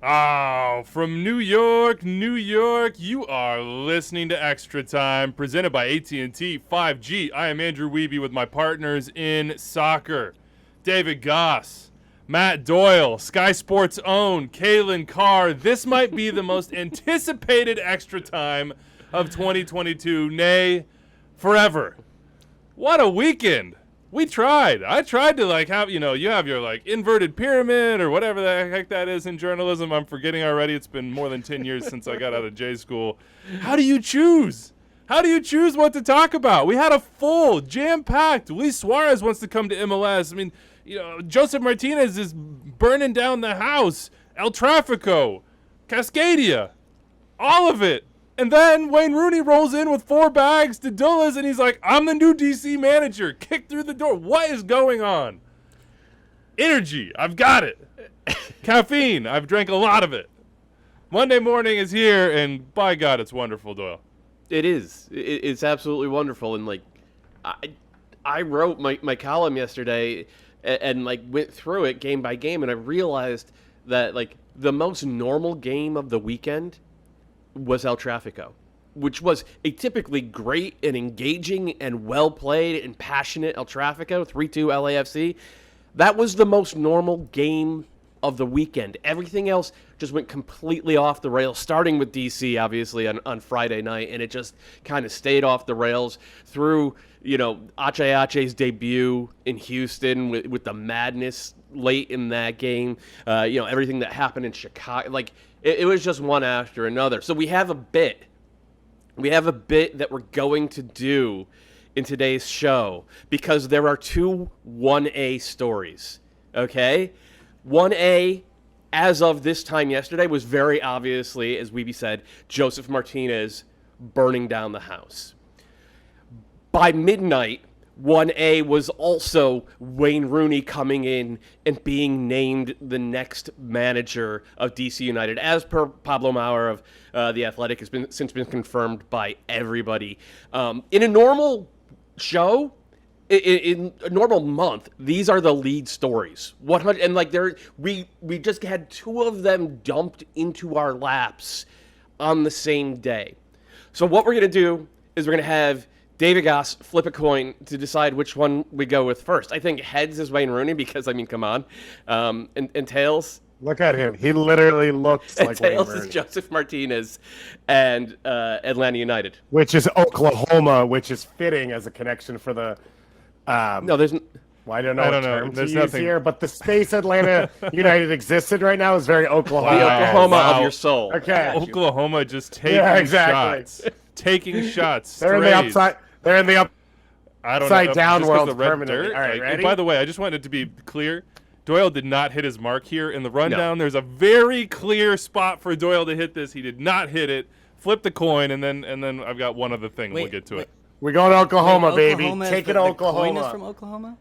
Oh, from New York, New York, you are listening to Extra Time, presented by AT&T 5G. I am Andrew Wiebe with my partners in soccer, David Goss, Matt Doyle, Sky Sports' own Kalen Carr. This might be the most anticipated Extra Time of 2022, nay, forever. What a weekend. We tried. I tried to have, you have your inverted pyramid or whatever the heck that is in journalism. I'm forgetting already. It's been more than 10 years since I got out of J school. How do you choose? How do you choose what to talk about? We had a full, jam-packed. Luis Suarez wants to come to MLS. I mean, Josef Martinez is burning down the house. El Trafico, Cascadia, all of it. And then Wayne Rooney rolls in with 4 bags to Dulles, and he's like, I'm the new DC manager. Kick through the door. What is going on? Energy. I've got it. Caffeine. I've drank a lot of it. Monday morning is here, and by God, it's wonderful, Doyle. It is. It's absolutely wonderful. And, I wrote my column yesterday and went through it game by game, and I realized that, the most normal game of the weekend was El Trafico, which was a typically great and engaging and well-played and passionate El Trafico, 3-2 LAFC. That was the most normal game of the weekend. Everything else just went completely off the rails, starting with DC, obviously, on Friday night, and it just kind of stayed off the rails through, Ache's debut in Houston with the madness late in that game, everything that happened in Chicago. It was just one after another. So we have a bit. We have a bit that we're going to do in today's show because there are 2 1A stories, okay? 1A, as of this time yesterday, was very obviously, as Wiebe said, Josef Martinez burning down the house. By midnight, 1A was also Wayne Rooney coming in and being named the next manager of DC United, as per Pablo Maurer of The Athletic, has since been confirmed by everybody. In a normal show, in a normal month, these are the lead stories. 100 and we just had 2 of them dumped into our laps on the same day. So what we're gonna do is we're gonna have David Goss flip a coin to decide which one we go with first. I think heads is Wayne Rooney because, come on. And tails. Look at him. He literally looks like Wayne Rooney. Tails is Josef Martinez and Atlanta United. Which is Oklahoma, which is fitting as a connection for the... no, there's... Well, I don't know There's to use nothing here, but the space Atlanta United existed right now is very Oklahoma. The Oklahoma of your soul. Okay. Oklahoma just taking shots. Taking shots. They're in the upside... They're in the upside down world permanently. Dirt. All right, ready? By the way, I just wanted to be clear. Doyle did not hit his mark here in the rundown. No. There's a very clear spot for Doyle to hit this. He did not hit it. Flip the coin, and then I've got one other thing. We'll get to it. We're going to Oklahoma, baby. Take it to Oklahoma. The coin is from Oklahoma?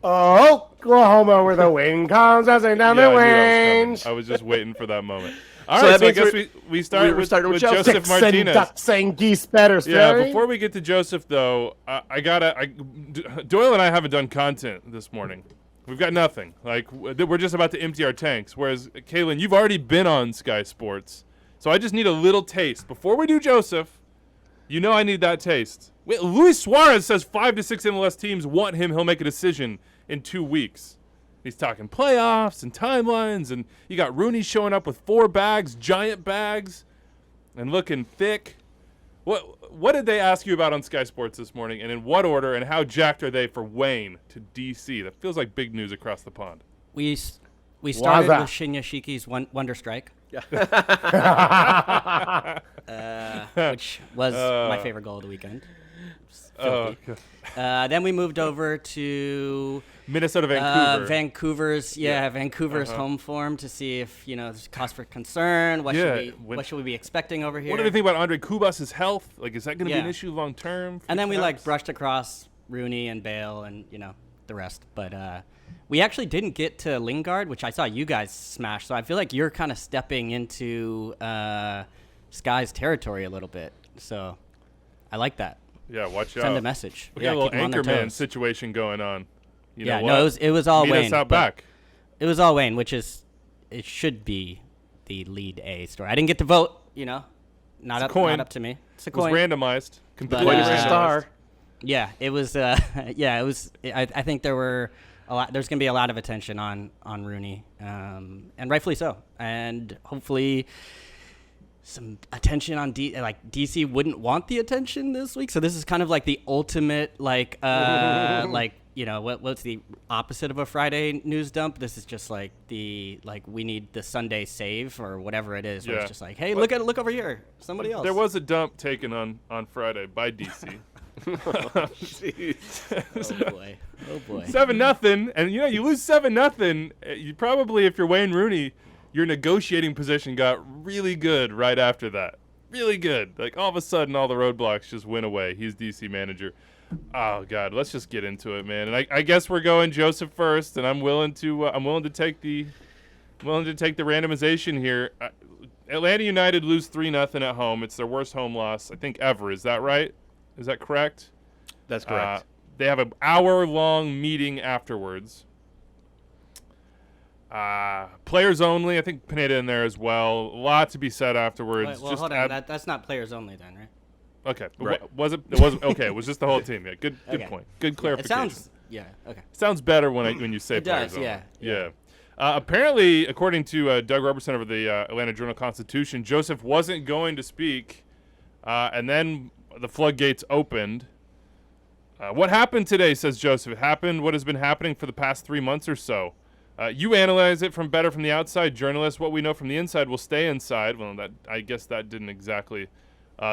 Oklahoma, where the wind comes rushing down the range. I was just waiting for that moment. All right, so I guess we start with Josef Martinez. Ducks and geese better, yeah, before we get to Josef, though, Doyle and I haven't done content this morning. We've got nothing. We're just about to empty our tanks. Whereas, Kalen, you've already been on Sky Sports. So I just need a little taste. Before we do Josef, I need that taste. Luis Suarez says 5 to 6 MLS teams want him. He'll make a decision in 2 weeks. He's talking playoffs and timelines, and you got Rooney showing up with 4 bags, giant bags, and looking thick. What did they ask you about on Sky Sports this morning, and in what order, and how jacked are they for Wayne to DC? That feels like big news across the pond. We started with Shinya Shiki's Wonder Strike, which was my favorite goal of the weekend. Then we moved over to Minnesota, Vancouver. Vancouver's home form to see if there's cause for concern. What should we be expecting over here? What do they think about Andre Kubas's health? Is that going to be an issue long term? And then we brushed across Rooney and Bale and the rest. But we actually didn't get to Lingard, which I saw you guys smash. So I feel like you're kind of stepping into Sky's territory a little bit. So I like that. Yeah, watch out. Send a message. We got a little Anchorman situation going on. It was all Meet Wayne. us out back. It was all Wayne, which is it should be the lead A story. I didn't get to vote, not up to me. It's a It was coin. randomized. Completely Coin is randomized. the star. Yeah, it was. It was. I think there were a lot. There's going to be a lot of attention on Rooney, and rightfully so. And hopefully, some attention on DC wouldn't want the attention this week. So this is kind of like the ultimate what's the opposite of a Friday news dump? This is just like we need the Sunday save or whatever it is. Where it's just like, hey, look over here, somebody else. There was a dump taken on Friday by DC. Oh boy. 7-0, and you lose 7-0. You probably, if you're Wayne Rooney, your negotiating position got really good right after that. Really good. Like all of a sudden, all the roadblocks just went away. He's DC manager. Oh God, let's just get into it, man. And I guess we're going Joseph first, and I'm willing to take the randomization here. Atlanta United lose 3-0 at home. It's their worst home loss, I think, ever. Is that right? Is that correct? That's correct. They have an hour-long meeting afterwards. Players only. I think Pineda in there as well. A lot to be said afterwards. Well, hold on. That's not players only then, right? Okay. Right. Was it? It wasn't. Okay. It was just the whole team. Yeah. Good Okay. point. Good clarification. It sounds. Yeah. Okay. Sounds better when you say It players does, only. yeah. Apparently, according to Doug Robertson of the Atlanta Journal-Constitution, Joseph wasn't going to speak, and then the floodgates opened. What happened today, says Joseph? It happened what has been happening for the past 3 months or so. You analyze it from the outside journalist. What we know from the inside will stay inside. Well, I guess that didn't exactly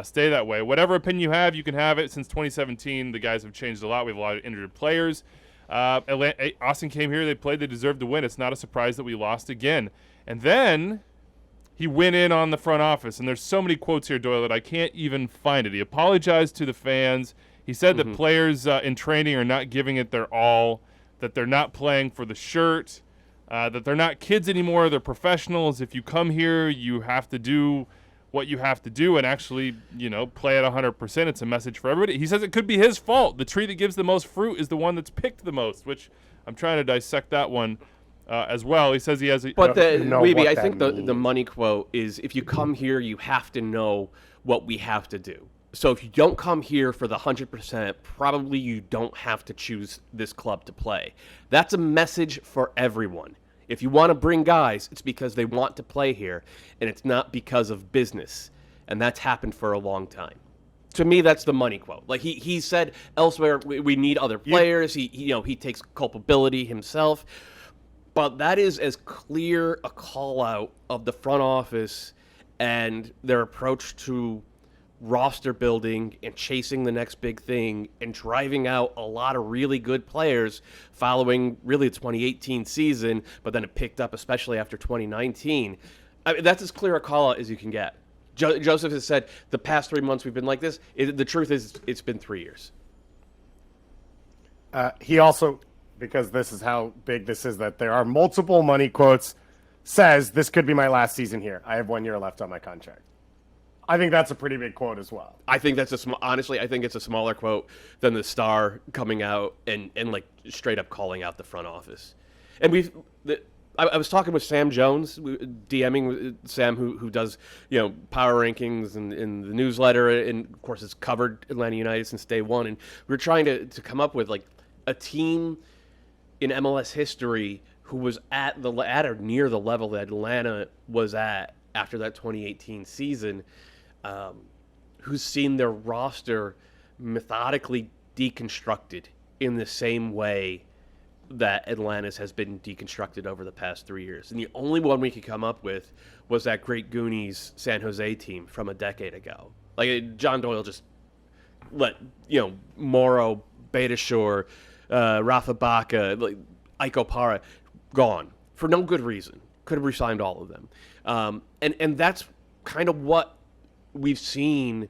stay that way. Whatever opinion you have, you can have it. Since 2017, the guys have changed a lot. We have a lot of injured players. Austin came here. They played. They deserved to win. It's not a surprise that we lost again. And then he went in on the front office. And there's so many quotes here, Doyle, that I can't even find it. He apologized to the fans. He said that players in training are not giving it their all, that they're not playing for the shirt, that they're not kids anymore. They're professionals. If you come here, you have to do what you have to do and actually, play at 100%. It's a message for everybody. He says it could be his fault. The tree that gives the most fruit is the one that's picked the most, which I'm trying to dissect that one as well. He says he has a... But I think the money quote is, if you come here, you have to know what we have to do. So if you don't come here for the 100%, probably you don't have to choose this club to play. That's a message for everyone. If you want to bring guys, it's because they want to play here, and it's not because of business. And that's happened for a long time. To me, that's the money quote. Like he said elsewhere, we need other players. He takes culpability himself. But that is as clear a call out of the front office and their approach to roster building and chasing the next big thing and driving out a lot of really good players following really the 2018 season, but then it picked up especially after 2019. I mean, that's as clear a call out as you can get. Joseph has said the past 3 months we've been like this. The truth is it's been 3 years. He also, because this is how big this is, that there are multiple money quotes, says this could be my last season here. I have 1 year left on my contract. I think that's a pretty big quote as well. I think that's honestly, I think it's a smaller quote than the Star coming out and like straight up calling out the front office. And I was talking with Sam Jones, DMing with Sam, who does power rankings and in the newsletter, and of course has covered Atlanta United since day one. And we were trying to come up with like a team in MLS history who was at or near the level that Atlanta was at after that 2018 season. Who's seen their roster methodically deconstructed in the same way that Atlanta's has been deconstructed over the past 3 years. And the only one we could come up with was that great Goonies San Jose team from a decade ago. Like, John Doyle just let, Moro, Betashore, Rafa Baca, like, Ike Opara, gone for no good reason. Could have re-signed all of them. And that's kind of what we've seen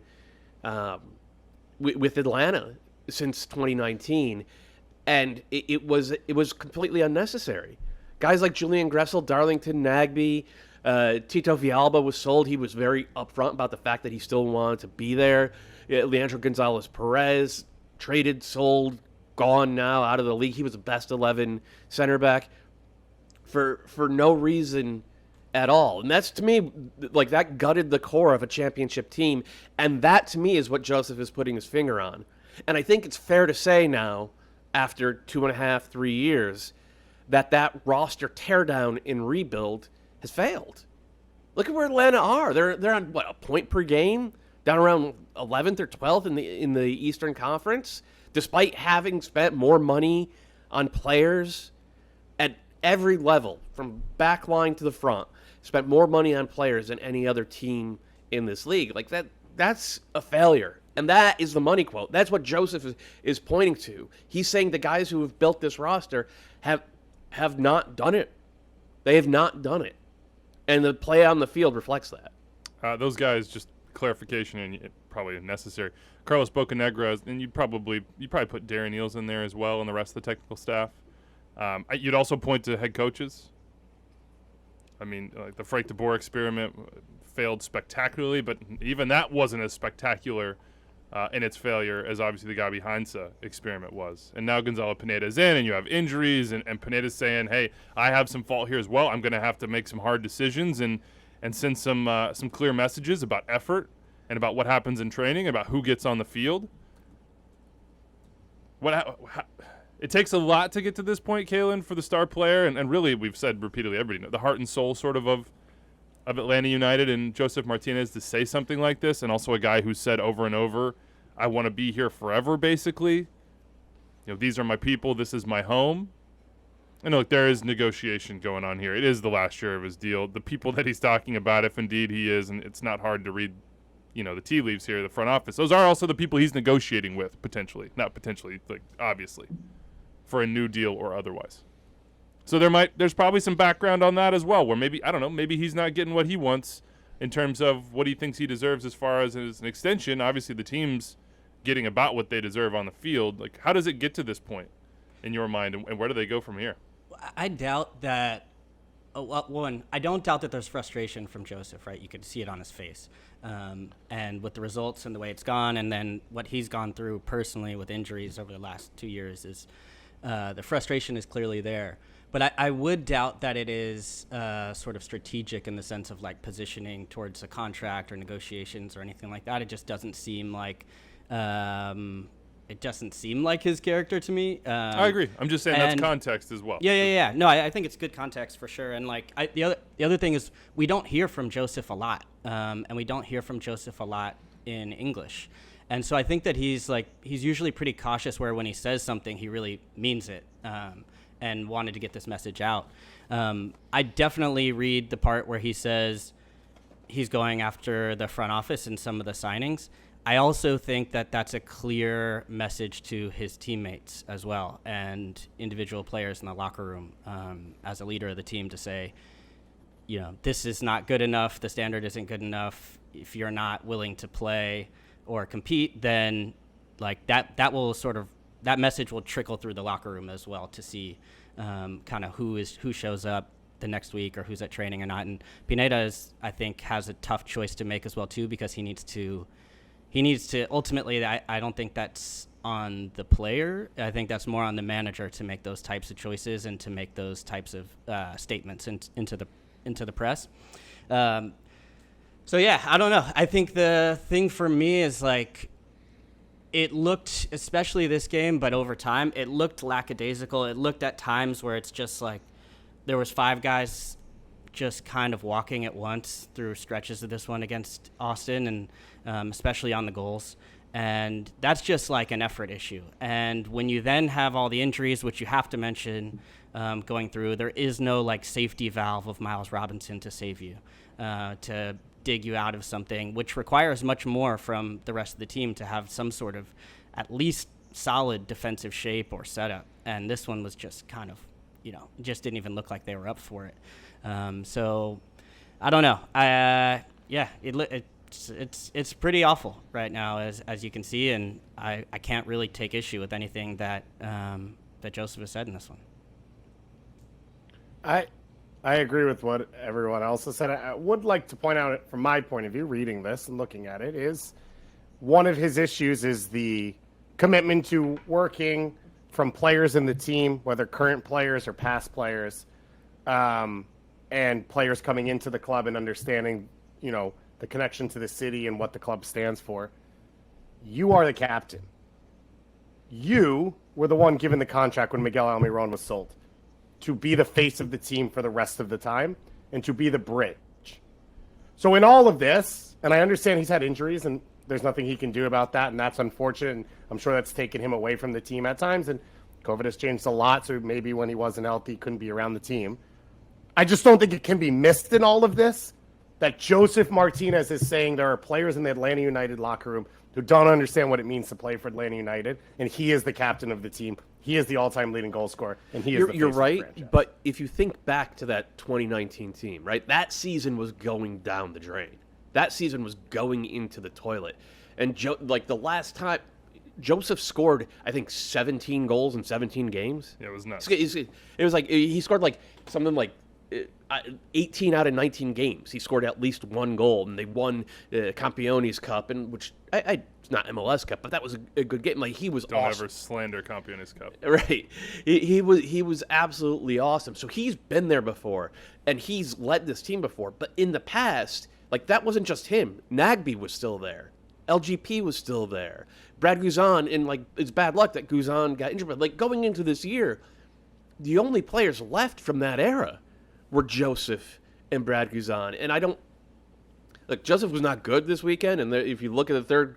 with Atlanta since 2019, and it was completely unnecessary. Guys like Julian Gressel, Darlington Nagbe, Tito Villalba was sold. He was very upfront about the fact that he still wanted to be there. Leandro Gonzalez-Perez, traded, sold, gone now, out of the league. He was a best 11 center back. For no reason at all. And that's, to me, like, that gutted the core of a championship team. And that, to me, is what Josef is putting his finger on. And I think it's fair to say now, after 2.5, 3 years, that roster teardown and rebuild has failed. Look at where Atlanta are. They're on, what, a point per game? Down around 11th or 12th in the Eastern Conference, despite having spent more money on players at every level, from back line to the front, spent more money on players than any other team in this league. Like, that's a failure. And that is the money quote. That's what Josef is pointing to. He's saying the guys who have built this roster have not done it. They have not done it. And the play on the field reflects that. Those guys, just clarification, and it probably necessary. Carlos Bocanegra, and you'd probably put Darren Eales in there as well, and the rest of the technical staff. You'd also point to head coaches. I mean, like the Frank de Boer experiment failed spectacularly, but even that wasn't as spectacular in its failure as obviously the Gabi Heinze experiment was. And now Gonzalo Pineda's in, and you have injuries, and Pineda's saying, hey, I have some fault here as well. I'm going to have to make some hard decisions and send some clear messages about effort and about what happens in training, about who gets on the field. It takes a lot to get to this point, Kalen, for the star player, and really we've said repeatedly, everybody knows, the heart and soul sort of Atlanta United and Josef Martinez to say something like this, and also a guy who said over and over, I want to be here forever, basically. You know, these are my people, this is my home. And look, there is negotiation going on here. It is the last year of his deal. The people that he's talking about, if indeed he is, and it's not hard to read, the tea leaves here, the front office, those are also the people he's negotiating with, potentially. Not potentially, like, obviously, for a new deal or otherwise. So there's probably some background on that as well, where maybe he's not getting what he wants in terms of what he thinks he deserves as far as an extension. Obviously, the team's getting about what they deserve on the field. Like, how does it get to this point in your mind, and where do they go from here? I doubt that. One, I don't doubt that there's frustration from Josef, right? You could see it on his face. And with the results and the way it's gone, and then what he's gone through personally with injuries over the last 2 years, is the frustration is clearly there. But I would doubt that it is sort of strategic in the sense of like positioning towards a contract or negotiations or anything like that. It just doesn't seem like his character to me. I agree. I'm just saying that's context as well. Yeah. No, I think it's good context for sure. And like the other thing is we don't hear from Josef a lot, and we don't hear from Josef a lot in English. And so I think that he's usually pretty cautious where when he says something, he really means it, and wanted to get this message out. I definitely read the part where he says he's going after the front office and some of the signings. I also think that that's a clear message to his teammates as well and individual players in the locker room, as a leader of the team, to say, this is not good enough. The standard isn't good enough. If you're not willing to play or compete, then like that message will trickle through the locker room as well to see kind of who shows up the next week or who's at training or not. And Pineda I think has a tough choice to make as well too, because he needs to ultimately, I don't think that's on the player. I think that's more on the manager to make those types of choices and to make those types of statements into the press. So yeah, I don't know. I think the thing for me is like, it looked, especially this game, but over time, it looked lackadaisical. It looked at times where it's just like there was 5 guys just kind of walking at once through stretches of this one against Austin, and especially on the goals. And that's just like an effort issue. And when you then have all the injuries, which you have to mention going through, there is no like safety valve of Miles Robinson to save you, to dig you out of something, which requires much more from the rest of the team to have some sort of at least solid defensive shape or setup. And this one was just kind of, just didn't even look like they were up for it. So I don't know. It's pretty awful right now, as you can see, and I can't really take issue with anything that Josef has said in this one. I agree with what everyone else has said. I would like to point out, from my point of view, reading this and looking at it, is one of his issues is the commitment to working from players in the team, whether current players or past players, and players coming into the club and understanding, the connection to the city and what the club stands for. You are the captain. You were the one given the contract when Miguel Almiron was sold to be the face of the team for the rest of the time and to be the bridge. So in all of this, and I understand he's had injuries and there's nothing he can do about that, and that's unfortunate, and I'm sure that's taken him away from the team at times, and COVID has changed a lot, so maybe when he wasn't healthy, he couldn't be around the team. I just don't think it can be missed in all of this that Josef Martinez is saying there are players in the Atlanta United locker room who don't understand what it means to play for Atlanta United, and he is the captain of the team. He is the all-time leading goal scorer, and he is the face You're of the right, franchise. but if you think back to that 2019 team, right, that season was going down the drain. That season was going into the toilet. And the last time, Josef scored, I think, 17 goals in 17 games. Yeah, it was nuts. It was like he scored something like 18 out of 19 games. He scored at least one goal, and they won Campione's Cup, and which it's not MLS Cup, but that was a good game. Like, he was Don't awesome. ever slander Campione's Cup. Right. He was absolutely awesome. So he's been there before, and he's led this team before. But in the past, that wasn't just him. Nagby was still there. LGP was still there. Brad Guzan, and it's bad luck that Guzan got injured. But going into this year, the only players left from that era were Josef and Brad Guzan. And I don't Josef was not good this weekend. And if you look at the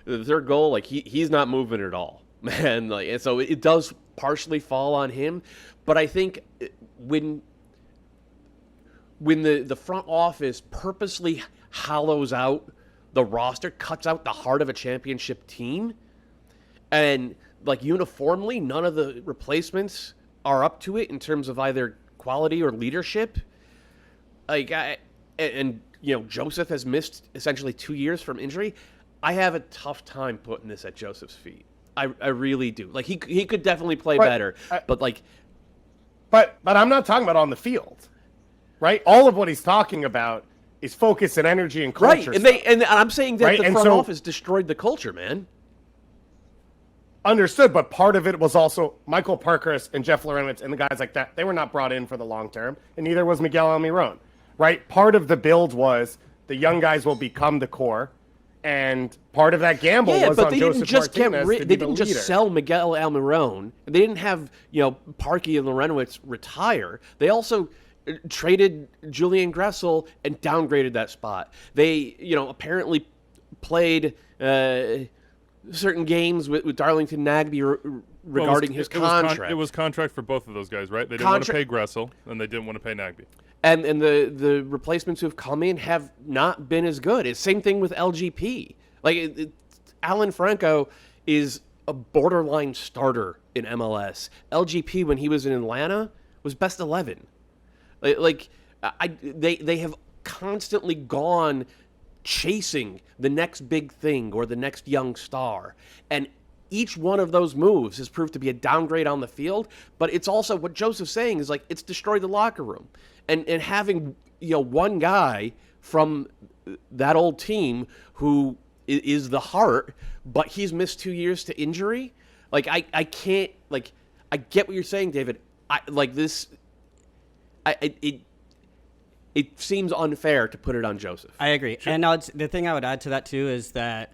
third goal, he's not moving at all, man. And so it does partially fall on him. But I think when the front office purposely hollows out the roster, cuts out the heart of a championship team, and uniformly none of the replacements are up to it in terms of either quality or leadership. Josef has missed essentially 2 years from injury. I have a tough time putting this at Josef's feet. I really do. He could definitely play better, but I'm not talking about on the field, right? All of what he's talking about is focus and energy and culture. Right, and I'm saying that right? the front office destroyed the culture, man. Understood, but part of it was also Michael Parkhurst and Jeff Lorenowitz and the guys like that. They were not brought in for the long term, and neither was Miguel Almiron, right? Part of the build was the young guys will become the core, and part of that gamble was on Josef Martinez to be they didn't the just leader. sell Miguel Almiron. They didn't have Parkey and Lorenowitz retire. They also traded Julian Gressel and downgraded that spot. They apparently played certain games with Darlington Nagby regarding his contract. It was contract for both of those guys, right? They didn't want to pay Gressel, and they didn't want to pay Nagby. And the replacements who've come in have not been as good. It's same thing with LGP. Alan Franco is a borderline starter in MLS. LGP, when he was in Atlanta, was best 11. They have constantly gone chasing the next big thing or the next young star, and each one of those moves has proved to be a downgrade on the field. But it's also what Joseph's saying is it's destroyed the locker room, and having one guy from that old team who is the heart, but he's missed 2 years to injury. I can't I get what you're saying, David. It seems unfair to put it on Josef. I agree. And now the thing I would add to that, too, is that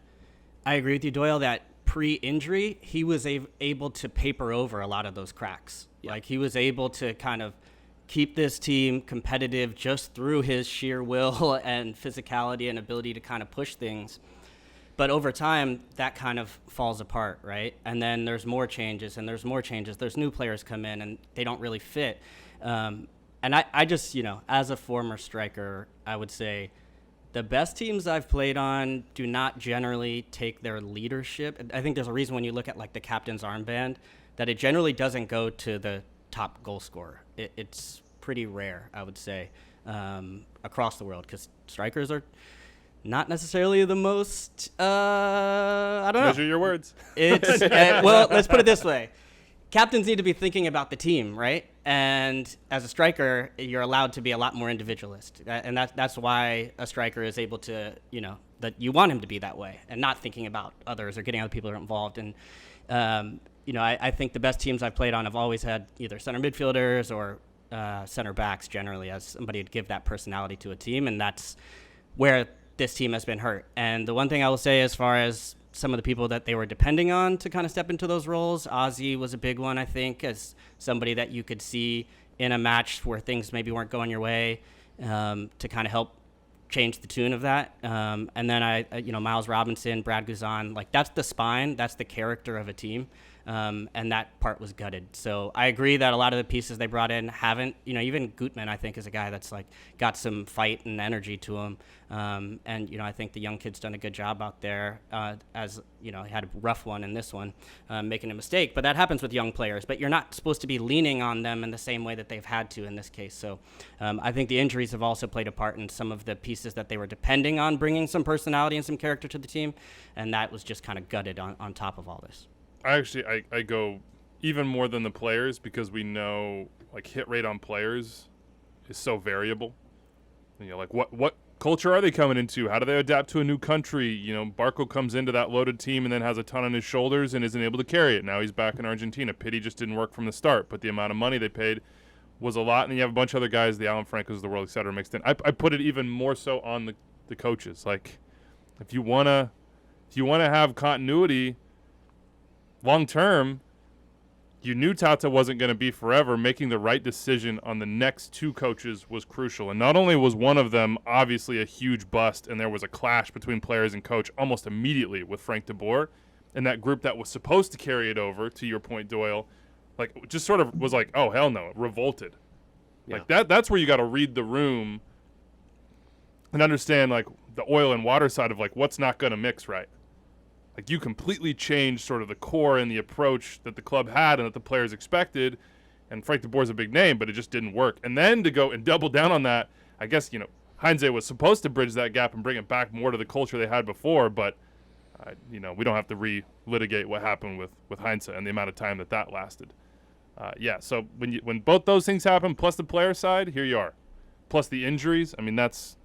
I agree with you, Doyle, that pre-injury, he was able to paper over a lot of those cracks. Yeah. He was able to kind of keep this team competitive just through his sheer will and physicality and ability to kind of push things. But over time, that kind of falls apart, right? And then there's more changes, and there's more changes. There's new players come in, and they don't really fit. And I just, as a former striker, I would say the best teams I've played on do not generally take their leadership. I think there's a reason when you look at the captain's armband that it generally doesn't go to the top goal scorer. It's pretty rare, I would say, across the world, because strikers are not necessarily the most, I don't know. Measure your words. It's well, let's put it this way. Captains need to be thinking about the team, right? And as a striker, you're allowed to be a lot more individualist. And that's why a striker is able to, that you want him to be that way and not thinking about others or getting other people involved. And, I think the best teams I've played on have always had either center midfielders or center backs generally as somebody to give that personality to a team, and that's where this team has been hurt. And the one thing I will say as far as some of the people that they were depending on to kind of step into those roles, Ozzy was a big one, I think, as somebody that you could see in a match where things maybe weren't going your way, to kind of help change the tune of that. And then Miles Robinson, Brad Guzan, like that's the spine, that's the character of a team. And that part was gutted. So I agree that a lot of the pieces they brought in haven't, even Gutman, I think, is a guy that's like got some fight and energy to him. And I think the young kid's done a good job out there, he had a rough one in this one, making a mistake. But that happens with young players. But you're not supposed to be leaning on them in the same way that they've had to in this case. So I think the injuries have also played a part in some of the pieces that they were depending on bringing some personality and some character to the team. And that was just kind of gutted on top of all this. I go even more than the players, because we know like hit rate on players is so variable. Like what culture are they coming into? How do they adapt to a new country? Barco comes into that loaded team and then has a ton on his shoulders and isn't able to carry it. Now he's back in Argentina. Pity just didn't work from the start, but the amount of money they paid was a lot. And then you have a bunch of other guys, the Alan Francos of the world, et cetera, mixed in. I put it even more so on the coaches. Like if you wanna have continuity long term, you knew Tata wasn't going to be forever. Making the right decision on the next two coaches was crucial. And not only was one of them obviously a huge bust, and there was a clash between players and coach almost immediately with Frank de Boer, and that group that was supposed to carry it over, to your point, Doyle, like just sort of was like, oh, hell no, revolted. Yeah. Like that's where you got to read the room and understand like the oil and water side of like what's not going to mix right. Like you completely changed sort of the core and the approach that the club had and that the players expected. And Frank de Boer's a big name, but it just didn't work. And then to go and double down on that, I guess, Heinze was supposed to bridge that gap and bring it back more to the culture they had before. But, we don't have to re-litigate what happened with Heinze and the amount of time that lasted. So when both those things happen, plus the player side, here you are. Plus the injuries, I mean, that's,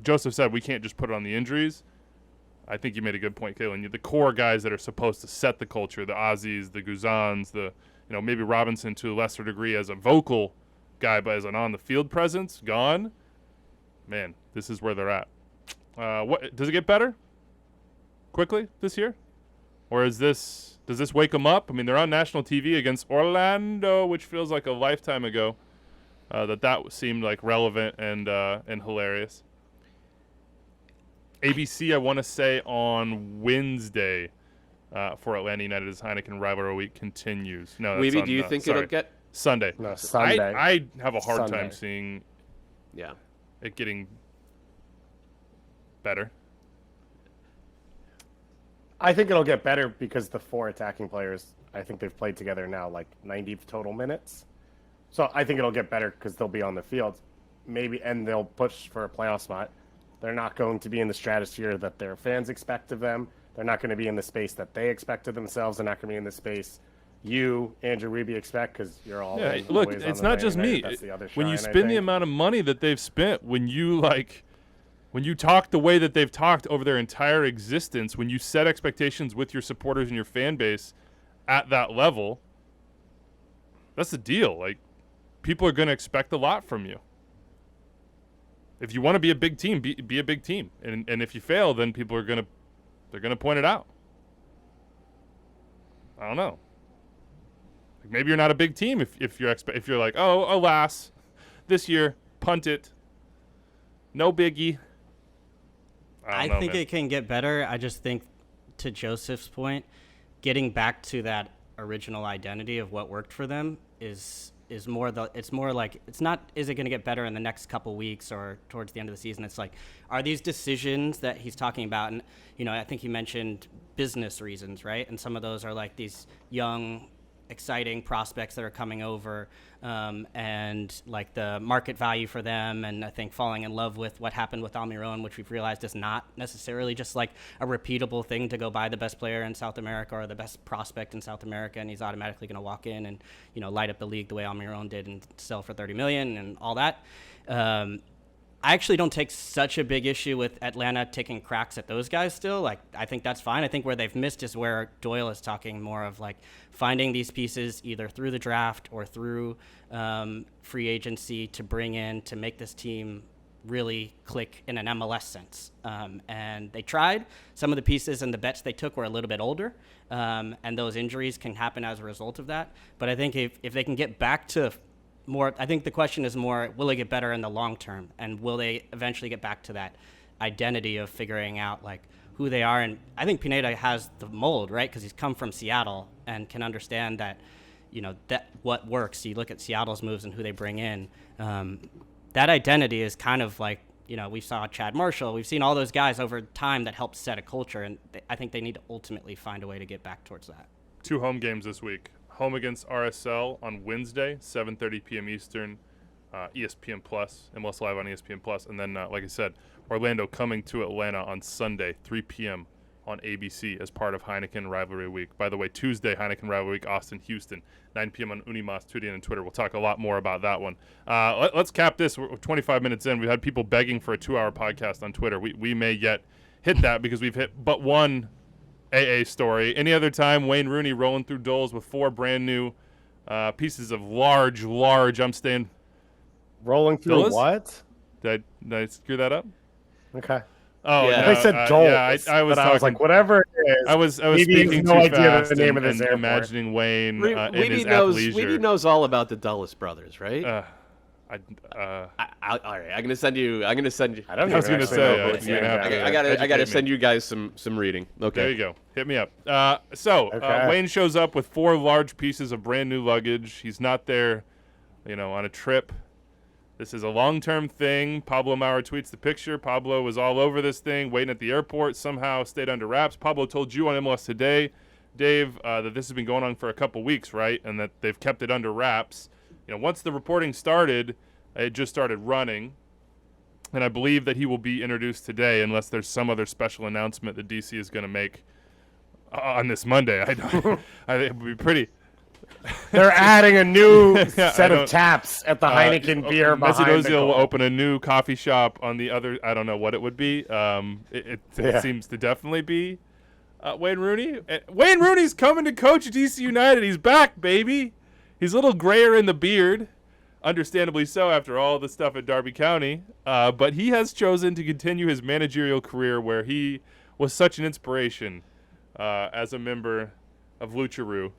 Joseph said we can't just put it on the injuries. I think you made a good point, Kaylin. The core guys that are supposed to set the culture, the Ozzies, the Guzans, maybe Robinson to a lesser degree as a vocal guy, but as an on-the-field presence, gone. Man, this is where they're at. What does it get better quickly this year? Or does this wake them up? I mean, they're on national TV against Orlando, which feels like a lifetime ago. That seemed like relevant and hilarious. ABC, I want to say on Wednesday for Atlanta United as Heineken Rivalry Week continues. No, that's Weeby, do you think it'll get Sunday? No, Sunday. I have a hard time seeing it getting better. I think it'll get better because the four attacking players, I think they've played together now like 90 total minutes. So I think it'll get better because they'll be on the field, and they'll push for a playoff spot. They're not going to be in the stratosphere that their fans expect of them. They're not going to be in the space that they expect of themselves. They're not going to be in the space you, Andrew Weeby, expect because you're all look, it's not just me. When you spend the amount of money that they've spent, when you talk the way that they've talked over their entire existence, when you set expectations with your supporters and your fan base at that level, that's the deal. Like, people are going to expect a lot from you. If you want to be a big team, be a big team, and if you fail, then people are they're gonna point it out. I don't know. Like maybe you're not a big team if you're like, oh, alas, this year punt it, no biggie. I think it can get better. I just think, to Joseph's point, getting back to that original identity of what worked for them is more it's more like, it's not, is it going to get better in the next couple weeks or towards the end of the season? It's like, are these decisions that he's talking about, and I think he mentioned business reasons, right? And some of those are like these young, exciting prospects that are coming over, and like the market value for them, and I think falling in love with what happened with Almiron, which we've realized is not necessarily just like a repeatable thing to go buy the best player in South America or the best prospect in South America, and he's automatically going to walk in and light up the league the way Almiron did and sell for $30 million and all that. I actually don't take such a big issue with Atlanta taking cracks at those guys still. Like, I think that's fine. I think where they've missed is where Doyle is talking more of like finding these pieces either through the draft or through free agency to bring in to make this team really click in an MLS sense. And they tried. Some of the pieces and the bets they took were a little bit older, and those injuries can happen as a result of that. But I think if they can get back to more, I think the question is more, will they get better in the long term? And will they eventually get back to that identity of figuring out like who they are? And I think Pineda has the mold, right? Because he's come from Seattle and can understand that, you know, that what works. You look at Seattle's moves and who they bring in. That identity is kind of like, you know, we saw Chad Marshall. We've seen all those guys over time that help set a culture. And I think they need to ultimately find a way to get back towards that. 2 home games this week. Home against RSL on Wednesday, 7:30 p.m. Eastern, ESPN Plus, MLS Live on ESPN Plus, and then, like I said, Orlando coming to Atlanta on Sunday, 3 p.m. on ABC as part of Heineken Rivalry Week. By the way, Tuesday, Heineken Rivalry Week, Austin, Houston, 9 p.m. on Unimas, Tudian, and Twitter. We'll talk a lot more about that one. Let's cap this. We're 25 minutes in. We've had people begging for a 2-hour podcast on Twitter. We may yet hit that because we've hit but one AA story. Any other time, Wayne Rooney rolling through Doles with 4 brand new pieces of large, I'm staying. Rolling through Doles? what? Did I screw that up? Okay. Oh, Yeah. no, They said Doles, yeah, I was but I was talking, like, whatever it is. I was maybe he has speaking no too idea fast the name of this and airport. imagining Wayne in his Weeby athleisure. knows all about the Dulles brothers, right? All right, I'm gonna send you. I don't I was even gonna actually say, know yeah, who it's you're gonna named have after. to- I gotta educate send me. you guys some reading. Okay. There you go. Hit me up. Okay. Wayne shows up with 4 large pieces of brand new luggage. He's not there, on a trip. This is a long-term thing. Pablo Maurer tweets the picture. Pablo was all over this thing, waiting at the airport, somehow stayed under wraps. Pablo told you on MLS Today, Dave, that this has been going on for a couple weeks, right? And that they've kept it under wraps. Once the reporting started, it just started running. And I believe that he will be introduced today unless there's some other special announcement that DC is going to make on this Monday. I think it would be pretty. They're adding a new Yeah, set of taps at the Heineken beer Messi behind the Ozil will goal. open a new coffee shop on the other. I don't know what it would be. It Yeah. seems to definitely be Wayne Rooney. Wayne Rooney's coming to coach DC United. He's back, baby. He's a little grayer in the beard. Understandably so after all the stuff at Derby County. But he has chosen to continue his managerial career where he was such an inspiration as a member of Lucharu.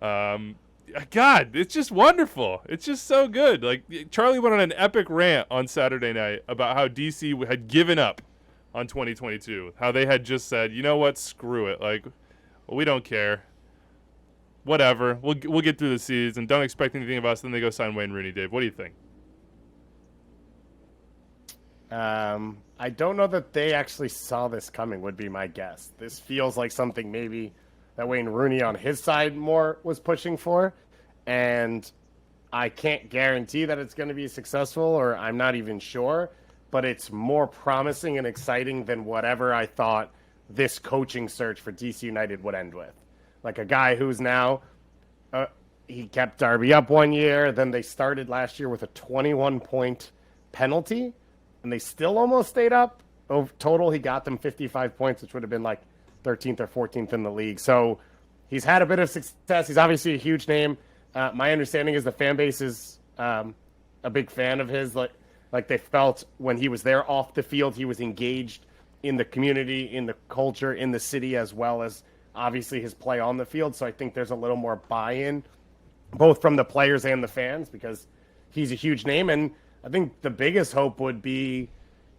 God, it's just wonderful. It's just so good. Like, Charlie went on an epic rant on Saturday night about how DC had given up on 2022. How they had just said, you know what, screw it. Like, we don't care. Whatever. We'll get through the season. Don't expect anything of us. Then they go sign Wayne Rooney. Dave, what do you think? I don't know that they actually saw this coming, would be my guess. This feels like something maybe that Wayne Rooney on his side more was pushing for. And I can't guarantee that it's going to be successful, or I'm not even sure. But it's more promising and exciting than whatever I thought this coaching search for DC United would end with. Like a guy who's now, he kept Derby up one year. Then they started last year with a 21-point penalty, and they still almost stayed up. Total, he got them 55 points, which would have been like 13th or 14th in the league. So he's had a bit of success. He's obviously a huge name. My understanding is the fan base is a big fan of his. Like they felt when he was there off the field, he was engaged in the community, in the culture, in the city, as well as obviously his play on the field. So I think there's a little more buy-in, both from the players and the fans, because he's a huge name. And I think the biggest hope would be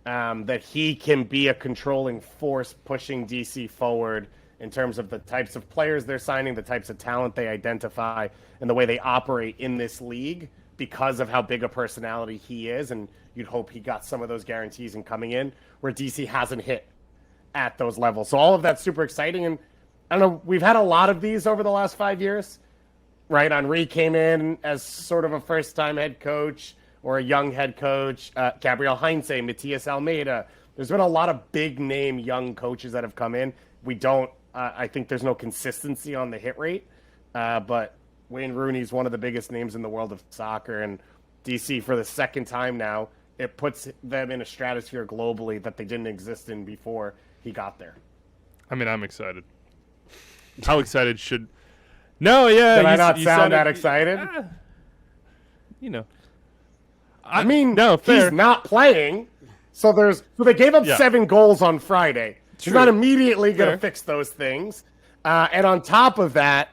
that he can be a controlling force pushing DC forward in terms of the types of players they're signing, the types of talent they identify, and the way they operate in this league because of how big a personality he is. And you'd hope he got some of those guarantees in coming in where DC hasn't hit at those levels. So all of that's super exciting. And I don't know, we've had a lot of these over the last 5 years, right? Henri came in as sort of a first-time head coach or a young head coach. Gabriel Heinze, Matias Almeida. There's been a lot of big-name young coaches that have come in. I think there's no consistency on the hit rate, but Wayne Rooney is one of the biggest names in the world of soccer, and DC for the second time now it puts them in a stratosphere globally that they didn't exist in before he got there. I mean, I'm excited. How excited should? No, yeah. Did I not sound that excited? You know. I mean, no, fair. he's not playing, so they gave up 7 goals on Friday. He's not immediately going to fix those things, and on top of that,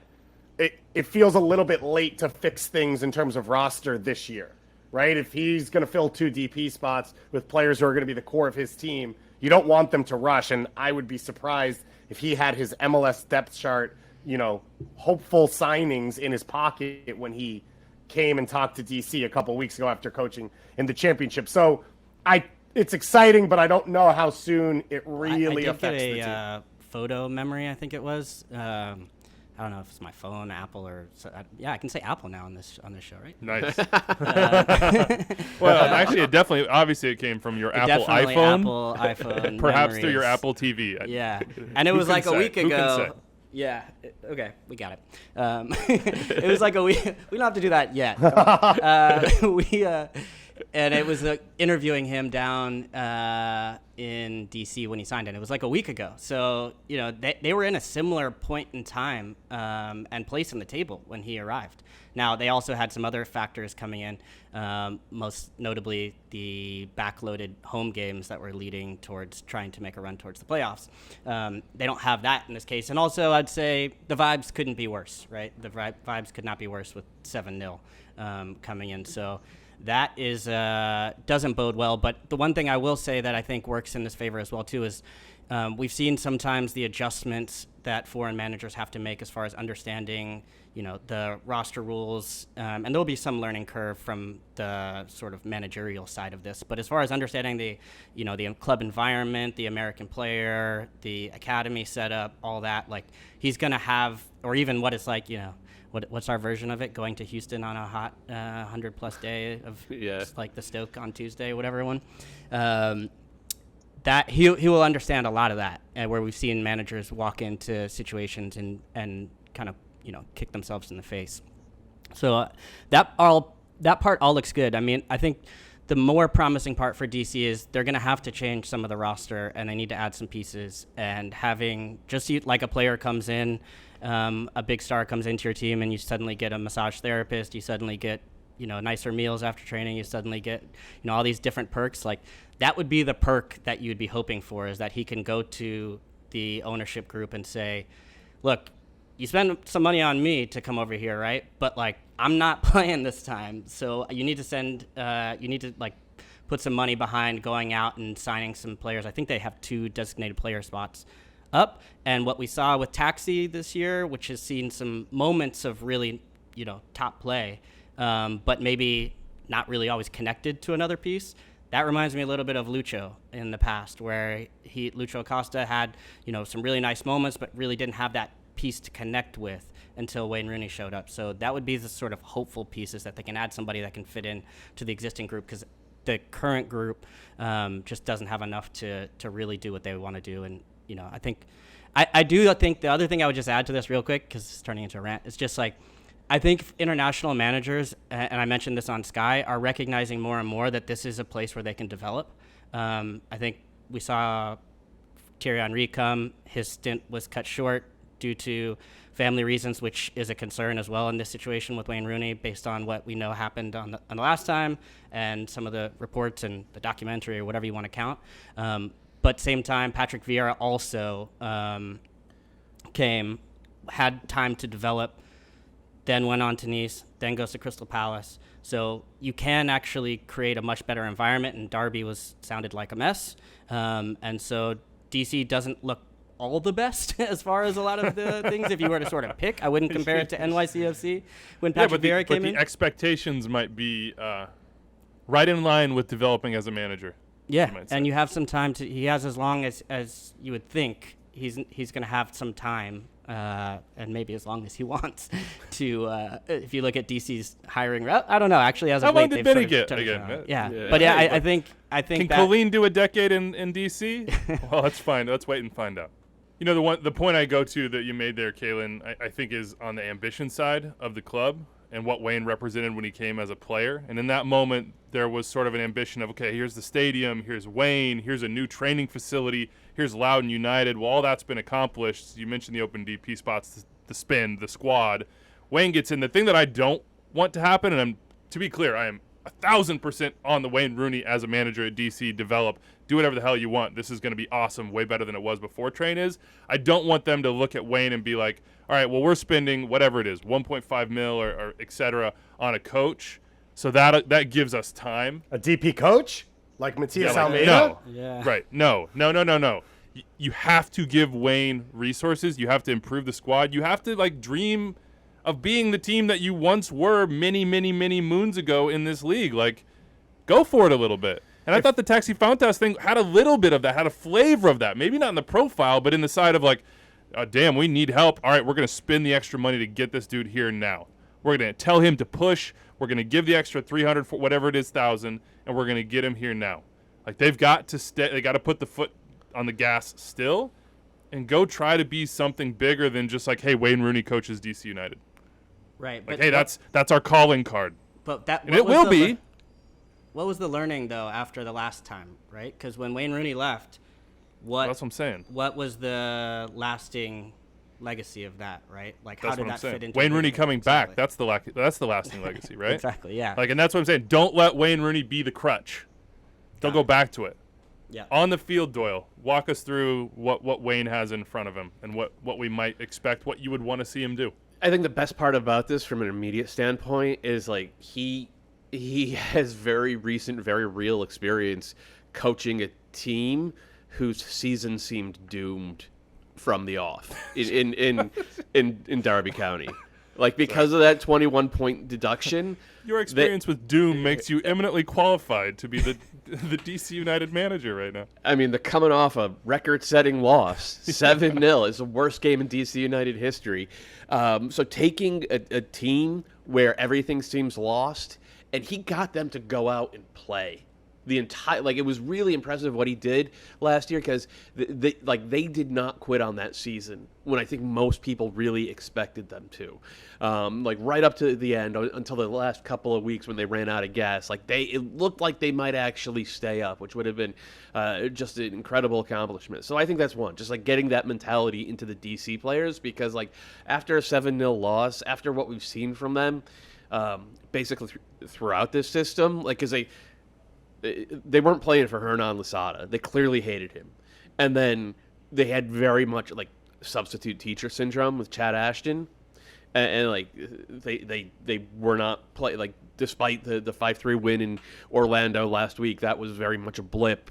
it feels a little bit late to fix things in terms of roster this year, right? If he's going to fill 2 DP spots with players who are going to be the core of his team, you don't want them to rush, and I would be surprised if he had his MLS depth chart, hopeful signings in his pocket when he came and talked to DC a couple weeks ago after coaching in the championship. So it's exciting, but I don't know how soon it really affects the team. Photo memory, I think it was. I don't know if it's my phone, Apple, or I can say Apple now on this show, right? Nice. Well, actually, it came from your Apple iPhone, perhaps through your Apple TV. Yeah, and it was like a week ago. Yeah. Okay, we got it. It was like a week. We don't have to do that yet. And it was interviewing him down in DC when he signed it. It was like a week ago. So, they were in a similar point in time and place on the table when he arrived. Now, they also had some other factors coming in, most notably the backloaded home games that were leading towards trying to make a run towards the playoffs. They don't have that in this case. And also, I'd say the vibes couldn't be worse, right? The vibes could not be worse with 7-0 coming in. So that is doesn't bode well. But the one thing I will say that I think works in this favor as well, too, is we've seen sometimes the adjustments that foreign managers have to make as far as understanding the roster rules, and there'll be some learning curve from the sort of managerial side of this. But as far as understanding the club environment, the American player, the academy setup, all that, like he's going to have, or even what it's like, what's our version of it? Going to Houston on a hot 100+ day of just like the Stoke on Tuesday, whatever one. That he will understand a lot of that, where we've seen managers walk into situations and kind of kick themselves in the face. So that part all looks good. I mean, I think the more promising part for DC is they're going to have to change some of the roster, and they need to add some pieces. And having like a player comes in, a big star comes into your team, and you suddenly get a massage therapist, you suddenly get nicer meals after training, you suddenly get all these different perks. Like that would be the perk that you'd be hoping for, is that he can go to the ownership group and say, look, you spend some money on me to come over here, right? But like I'm not playing this time, so you need to put some money behind going out and signing some players. I think they have 2 designated player spots up, and what we saw with Taxi this year, which has seen some moments of really top play, but maybe not really always connected to another piece. That reminds me a little bit of Lucho in the past, where Lucho Acosta had some really nice moments, but really didn't have that piece to connect with until Wayne Rooney showed up. So that would be the sort of hopeful pieces, that they can add somebody that can fit in to the existing group, because the current group just doesn't have enough to really do what they want to do. And I think the other thing I would just add to this real quick, because it's turning into a rant, is just like I think international managers, and I mentioned this on Sky, are recognizing more and more that this is a place where they can develop. I think we saw Thierry Henry come. His stint was cut short due to family reasons, which is a concern as well in this situation with Wayne Rooney, based on what we know happened on the last time and some of the reports and the documentary, or whatever you want to count. But same time, Patrick Vieira also had time to develop, then went on to Nice, then goes to Crystal Palace. So you can actually create a much better environment, and Derby sounded like a mess. And so DC doesn't look all the best as far as a lot of the things. If you were to sort of pick, I wouldn't compare it to NYCFC when Patrick Vieira came in. But the expectations might be right in line with developing as a manager. Yeah, and you have some time he has as long as you would think he's going to have some time, and maybe as long as he wants to. If you look at DC's hiring, I don't know. Actually, as of late, they've sort of get again? Yeah, but yeah, I think. Can Colleen do a decade in DC? Well, let's Let's wait and find out. The point I go to that you made there, Kaylin, I think is on the ambition side of the club, and what Wayne represented when he came as a player. And in that moment, there was sort of an ambition of, okay, here's the stadium, here's Wayne, here's a new training facility, here's Loudoun United. Well, all that's been accomplished. You mentioned the open DP spots, the spin, the squad. Wayne gets in. The thing that I don't want to happen, and to be clear, I am 1,000% on the Wayne Rooney as a manager at DC. Develop, do whatever the hell you want. This is going to be awesome, way better than it was before Train is. I don't want them to look at Wayne and be like, all right, well, we're spending whatever it is, 1.5 mil or et cetera on a coach. So that gives us time. A DP coach? Like Matias Almeida? No. Yeah. Right. No. You have to give Wayne resources. You have to improve the squad. You have to dream of being the team that you once were many, many, many moons ago in this league. Go for it a little bit. And I thought the Taxi Fountas thing had a little bit of that, had a flavor of that. Maybe not in the profile, but in the side of damn, we need help. All right, we're going to spend the extra money to get this dude here now. We're going to tell him to push. We're going to give the extra 300 for whatever it is, 1,000, and we're going to get him here now. They've got to they got to put the foot on the gas still and go try to be something bigger than just hey, Wayne Rooney coaches DC United. Right. Hey, that's our calling card. But that and it will be. What was the learning though after the last time, right? Because when Wayne Rooney left, that's what I'm saying. What was the lasting legacy of that, right? How did that fit into Wayne Rooney coming exactly. back? That's the lasting legacy, right? Exactly. Yeah. And that's what I'm saying. Don't let Wayne Rooney be the crutch. Don't go back to it. Yeah. On the field, Doyle, walk us through what Wayne has in front of him and what we might expect, what you would want to see him do. I think the best part about this from an immediate standpoint is he has very recent, very real experience coaching a team whose season seemed doomed from the off in Derby County. Because of that 21-point deduction. Your experience with doom makes you eminently qualified to be the DC United manager right now. I mean, they're coming off a record-setting loss, 7-0. It's the worst game in DC United history. So taking a team where everything seems lost, and he got them to go out and play. The entire it was really impressive what he did last year because they did not quit on that season when I think most people really expected them to, right up to the end until the last couple of weeks when they ran out of gas. It looked like they might actually stay up, which would have been just an incredible accomplishment. So I think that's one, just getting that mentality into the DC players because after a 7-0 loss, after what we've seen from them, basically throughout this system, because they weren't playing for Hernan Losada. They clearly hated him. And then they had very much substitute teacher syndrome with Chad Ashton. And they were not play despite the 5-3 win in Orlando last week, that was very much a blip.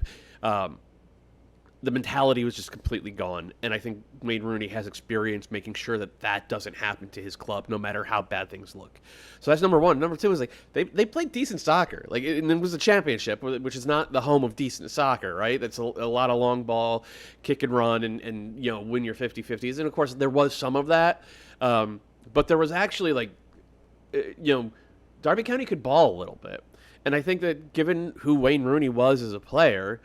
The mentality was just completely gone. And I think Wayne Rooney has experience making sure that doesn't happen to his club, no matter how bad things look. So that's number one. Number two is they played decent soccer. And it was a championship, which is not the home of decent soccer, right? That's a lot of long ball, kick and run, and win your 50-50s. And of course, there was some of that. But there was actually Derby County could ball a little bit. And I think that given who Wayne Rooney was as a player,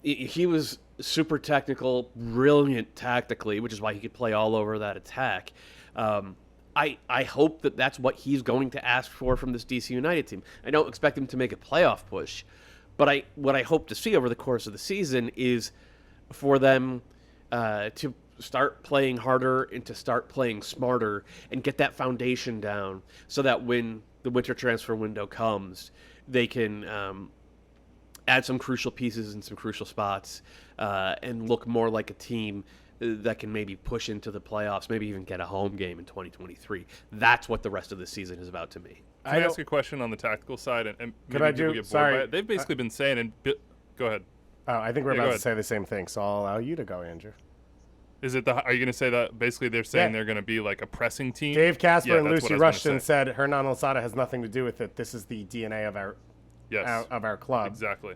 he was super technical, brilliant tactically, which is why he could play all over that attack. I hope that's what he's going to ask for from this DC United team. I don't expect him to make a playoff push, but what I hope to see over the course of the season is for them to start playing harder and to start playing smarter and get that foundation down so that when the winter transfer window comes, they can add some crucial pieces in some crucial spots and look more like a team that can maybe push into the playoffs, maybe even get a home game in 2023. That's what the rest of the season is about to me. Can I ask a question on the tactical side? And could I do? Sorry. They've basically been saying, go ahead. Oh, I think we're about to say the same thing, so I'll allow you to go, Andrew. Are you going to say that basically they're saying they're going to be a pressing team? Dave Casper and Lucy Rushton said Hernan Losada has nothing to do with it. This is the DNA of our club. Exactly.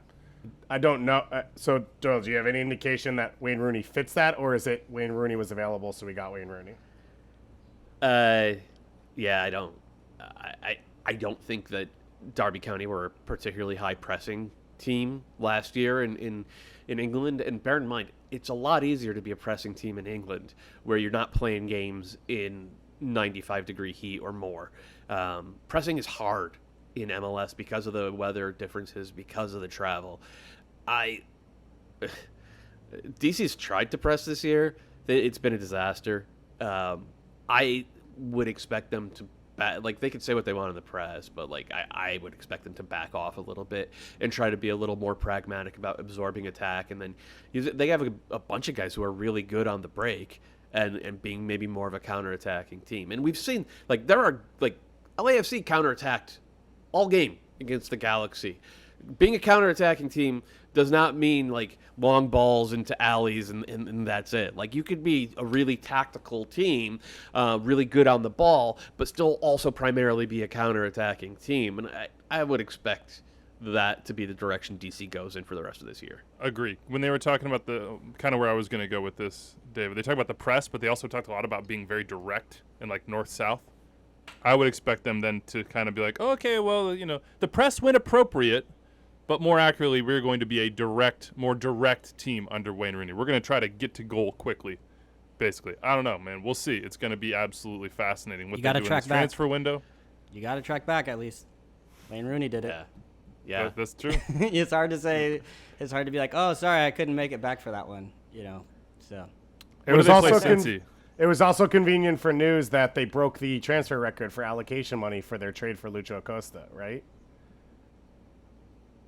I don't know. So, Doyle, do you have any indication that Wayne Rooney fits that, or is it Wayne Rooney was available, so we got Wayne Rooney? Yeah, I don't. I don't think that Derby County were a particularly high pressing team last year in England. And bear in mind, it's a lot easier to be a pressing team in England where you're not playing games in 95-degree heat or more. Pressing is hard in MLS because of the weather differences, because of the travel. DC's tried to press this year. It's been a disaster. I would expect them to they could say what they want in the press, but I would expect them to back off a little bit and try to be a little more pragmatic about absorbing attack. And then they have a bunch of guys who are really good on the break and being maybe more of a counterattacking team. And we've seen LAFC counterattacked all game against the Galaxy. Being a counterattacking team does not mean long balls into alleys and that's it. You could be a really tactical team, really good on the ball, but still also primarily be a counterattacking team. And I would expect that to be the direction DC goes in for the rest of this year. Agree. When they were talking about the kind of where I was going to go with this, David, they talked about the press, but they also talked a lot about being very direct and north-south. I would expect them then to kind of be like, oh, okay, well, the press when appropriate, but more accurately, we're going to be a more direct team under Wayne Rooney. We're going to try to get to goal quickly, basically. I don't know, man. We'll see. It's going to be absolutely fascinating. What they do in this transfer window. You got to track back at least. Wayne Rooney did it. Yeah. That's true. It's hard to say. It's hard to be like, oh, sorry, I couldn't make it back for that one. So. It was also convenient for news that they broke the transfer record for allocation money for their trade for Lucho Acosta, right?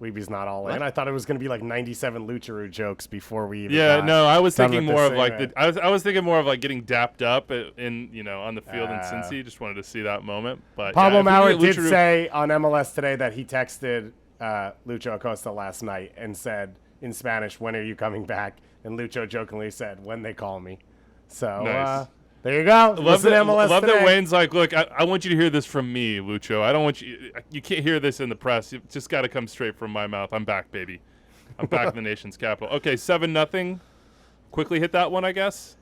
Weeby's not all in. I thought it was going to be 97 Lucharu jokes before we even I was thinking more of I was thinking more of getting dapped up in on the field in Cincy. Just wanted to see that moment. But Pablo Maurer did say on MLS today that he texted Lucho Acosta last night and said in Spanish, "When are you coming back?" And Lucho jokingly said, "When they call me." So nice. There you go. Love that Wayne's look, I want you to hear this from me, Lucho. I don't want you can't hear this in the press. It's just got to come straight from my mouth. I'm back, baby. I'm back in the nation's capital. Okay, 7-0. Quickly hit that one, I guess.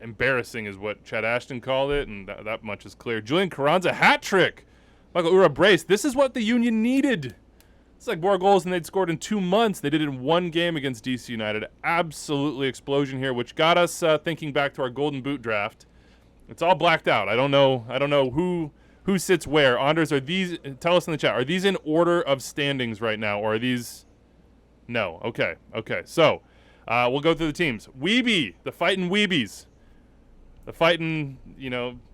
Embarrassing is what Chad Ashton called it, and that much is clear. Julian Carranza, hat trick. Michael Ura brace. This is what the Union needed. It's more goals than they'd scored in 2 months. They did it in one game against DC United. Absolutely explosion here, which got us thinking back to our Golden Boot draft. It's all blacked out. I don't know who sits where. Anders, are these? Tell us in the chat. Are these in order of standings right now, or are these? No. Okay. So we'll go through the teams. Weeby, the fighting Weebies, the fighting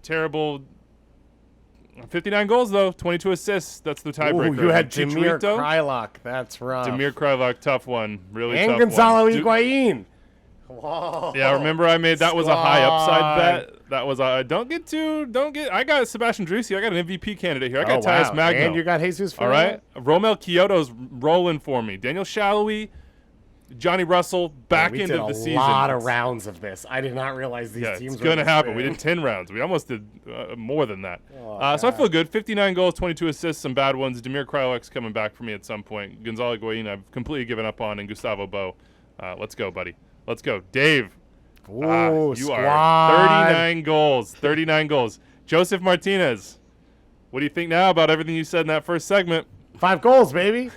terrible. 59 goals though, 22 assists. That's the tiebreaker. You had Damir Kreilach. That's rough. Damir Kreilach, tough one. Really tough one. And Gonzalo Higuain. Whoa. Yeah, remember I made that was a high upside bet. That was I got Sebastian Drusi. I got an MVP candidate here. I got Tyus Magno. And you got Jesus Ferreira. All right. Romel Kyoto's rolling for me. Daniel Shalhoub, Johnny Russell back into the season. We did a lot of rounds of this. I did not realize these teams it's going to happen. We did 10 rounds. We almost did more than that. So I feel good. 59 goals, 22 assists, some bad ones. Damir Kreilach's coming back for me at some point. Gonzalo Higuain I've completely given up on, and Gustavo Bo. Let's go, buddy. Let's go. Dave, you are 39 goals. 39 goals. Josef Martinez, what do you think now about everything you said in that first segment? 5 goals, baby.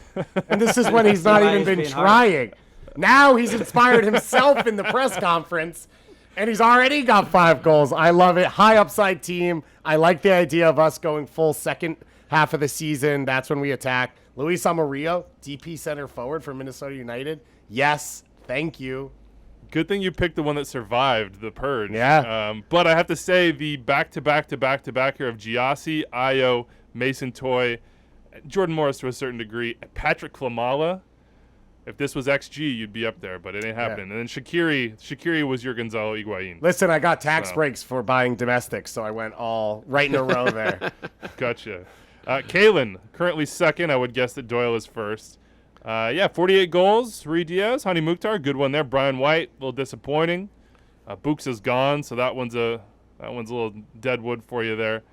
And this is when he's not even been trying. Now he's inspired himself in the press conference, and he's already got 5 goals. I love it. High upside team. I like the idea of us going full second half of the season. That's when we attack. Luis Amarillo, DP center forward for Minnesota United. Yes, thank you. Good thing you picked the one that survived the purge. Yeah. But I have to say the back-to-back here of Giassi, Ayo, Mason Toye, Jordan Morris to a certain degree, Patrick Klamala. If this was XG, you'd be up there, but it ain't happening. And then Shaqiri was your Gonzalo Higuain. Listen, I got tax breaks for buying domestics, so I went all right in a row there. Gotcha. Kalen, currently second. I would guess that Doyle is first. 48 goals. Rui Diaz, Hani Mukhtar, good one there. Brian White, a little disappointing. Books is gone, so that one's a little dead wood for you there.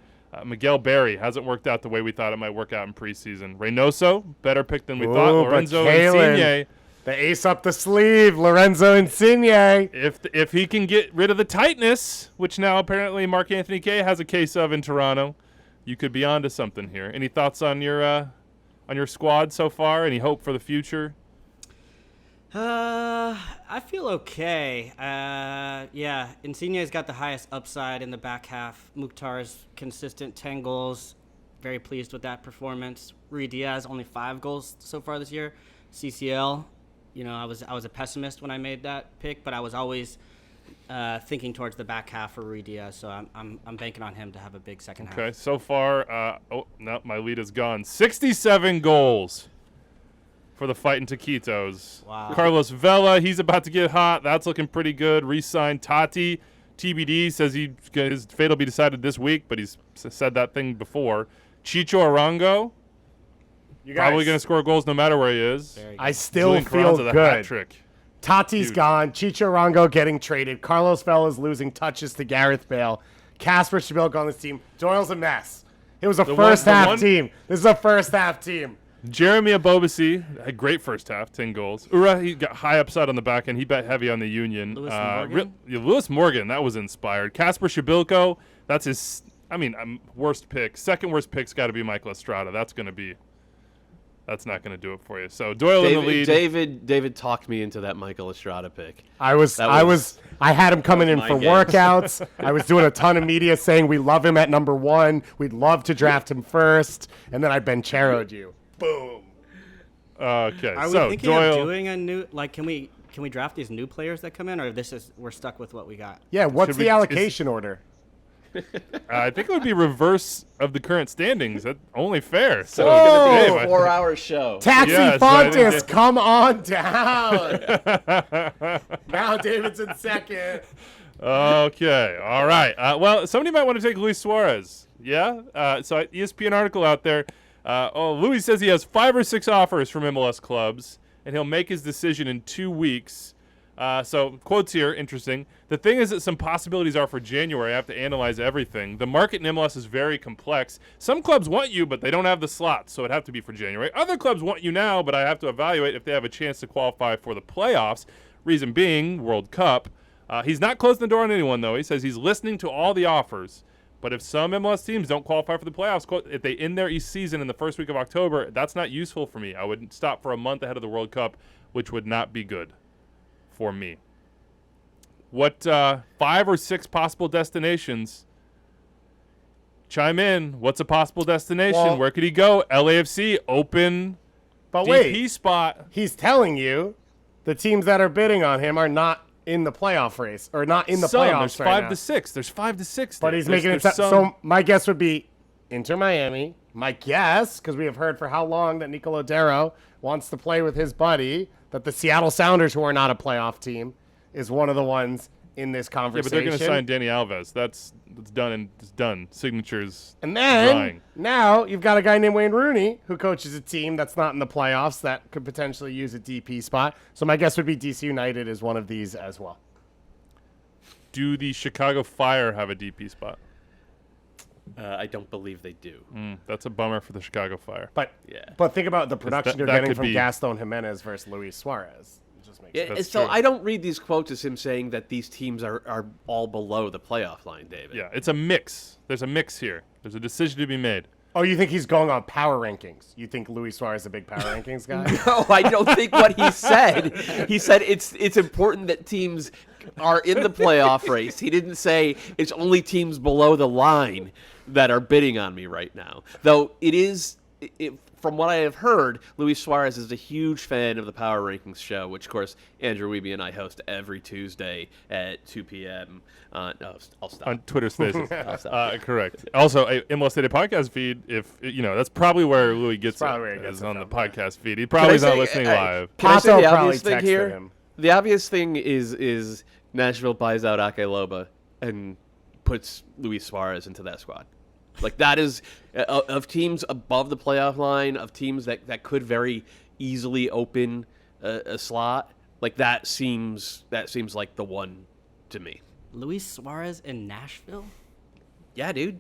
Miguel Berry hasn't worked out the way we thought it might work out in preseason. Reynoso, better pick than we thought. Lorenzo Insigne, the ace up the sleeve, Lorenzo Insigne. If he can get rid of the tightness, which now apparently Mark-Anthony Kaye has a case of in Toronto, you could be onto something here. Any thoughts on your squad so far? Any hope for the future? I I feel okay. Yeah, Insigne's got the highest upside in the back half. Mukhtar's consistent 10 goals. Very pleased with that performance. Rui Diaz, only 5 goals so far this year. CCL, I was a pessimist when I made that pick, but I was always thinking towards the back half for Rui Diaz, so I'm banking on him to have a big second half. Okay, so far, no, my lead is gone. 67 goals for the Fighting Taquitos. Wow. Carlos Vela, he's about to get hot. That's looking pretty good. Re-signed Tati. TBD says his fate will be decided this week, but he's said that thing before. Chicho Arango, probably going to score goals no matter where he is. I still Julian feel Carranza, the hat good. trick. Tati's Dude. gone. Chicho Arango getting traded. Carlos Vela's losing touches to Gareth Bale. Casper Shabilk on this team. Doyle's a mess. It was a first-half team. This is a first-half team. Jeremy Abobasi, a great first half, 10 goals. Ura, he got high upside on the back end. He bet heavy on the Union. Lewis Morgan? Lewis Morgan, that was inspired. Casper Shabilko, that's his, worst pick. Second worst pick's got to be Michael Estrada. That's not going to do it for you. So Doyle in the lead. David talked me into that Michael Estrada pick. I had him coming in for workouts. I was doing a ton of media saying we love him at number 1. We'd love to draft him first. And then I bencheroed you. Boom. Okay, Are we so thinking Doyle. of doing a new, can we draft these new players that come in, or we're stuck with what we got? Yeah, what's Should the we- allocation order? I think it would be reverse of the current standings. That's only fair. So It's going to be anyway. a 4-hour show. Taxi Yes, I Fontes, did. come on down. Now David's in second. Okay, all right. Well, somebody might want to take Luis Suarez. Yeah? So ESPN article out there. Luis says he has 5 or 6 offers from MLS clubs, and he'll make his decision in 2 weeks. So quotes here, interesting. The thing is that some possibilities are for January. I have to analyze everything. The market in MLS is very complex. Some clubs want you, but they don't have the slots, so it'd have to be for January. Other clubs want you now, but I have to evaluate if they have a chance to qualify for the playoffs. Reason being, World Cup. He's not closing the door on anyone, though. He says he's listening to all the offers. But if some MLS teams don't qualify for the playoffs, if they end their East season in the first week of October, that's not useful for me. I would stop for a month ahead of the World Cup, which would not be good for me. What 5 or 6 possible destinations? Chime in. What's a possible destination? Well, where could he go? LAFC, open But DP wait, spot. he's telling you the teams that are bidding on him are not in the playoff race, or not in the playoffs There's right 5 now. to 6. There's 5 to 6. But he's making it so my guess would be Inter Miami. My guess, because we have heard for how long that Nico Lodero wants to play with his buddy, that the Seattle Sounders, who are not a playoff team, is one of the ones in this Yeah, conversation. but they're going to sign Danny Alves. That's done and it's done. Signatures. And then drawing. now you've got a guy named Wayne Rooney who coaches a team that's not in the playoffs that could potentially use a DP spot. So my guess would be DC United is one of these as well. Do the Chicago Fire have a DP spot? I don't believe they do. That's a bummer for the Chicago Fire. But Yeah. but think about the production you're that getting could from be- Gaston Jimenez versus Luis Suarez. It just makes sense. Yeah, That's so true. I don't read these quotes as him saying that these teams are all below the playoff line, David. Yeah, it's a mix. There's a mix here. There's a decision to be made. Oh, you think he's going on power rankings? You think Luis Suarez is a big power rankings guy? No, I don't think what he said. He said it's important that teams are in the playoff race. He didn't say it's only teams below the line that are bidding on me right now. Though from what I have heard, Luis Suarez is a huge fan of the Power Rankings show, which, of course, Andrew Wiebe and I host every Tuesday at 2 p.m. No, I'll stop. On Twitter Spaces. I'll stop. Correct. Also, a MLS Daily podcast feed, if that's probably where Louis gets probably it, where he gets is it on the from, podcast feed. He probably is not listening Can live. I say Pato the probably obvious thing texted here? him. The obvious thing is Nashville buys out Ake Loba and puts Luis Suarez into that squad. Like, that is of teams above the playoff line, of teams that could very easily open a slot. Like, that seems like the one to me. Luis Suarez in Nashville? Yeah, dude.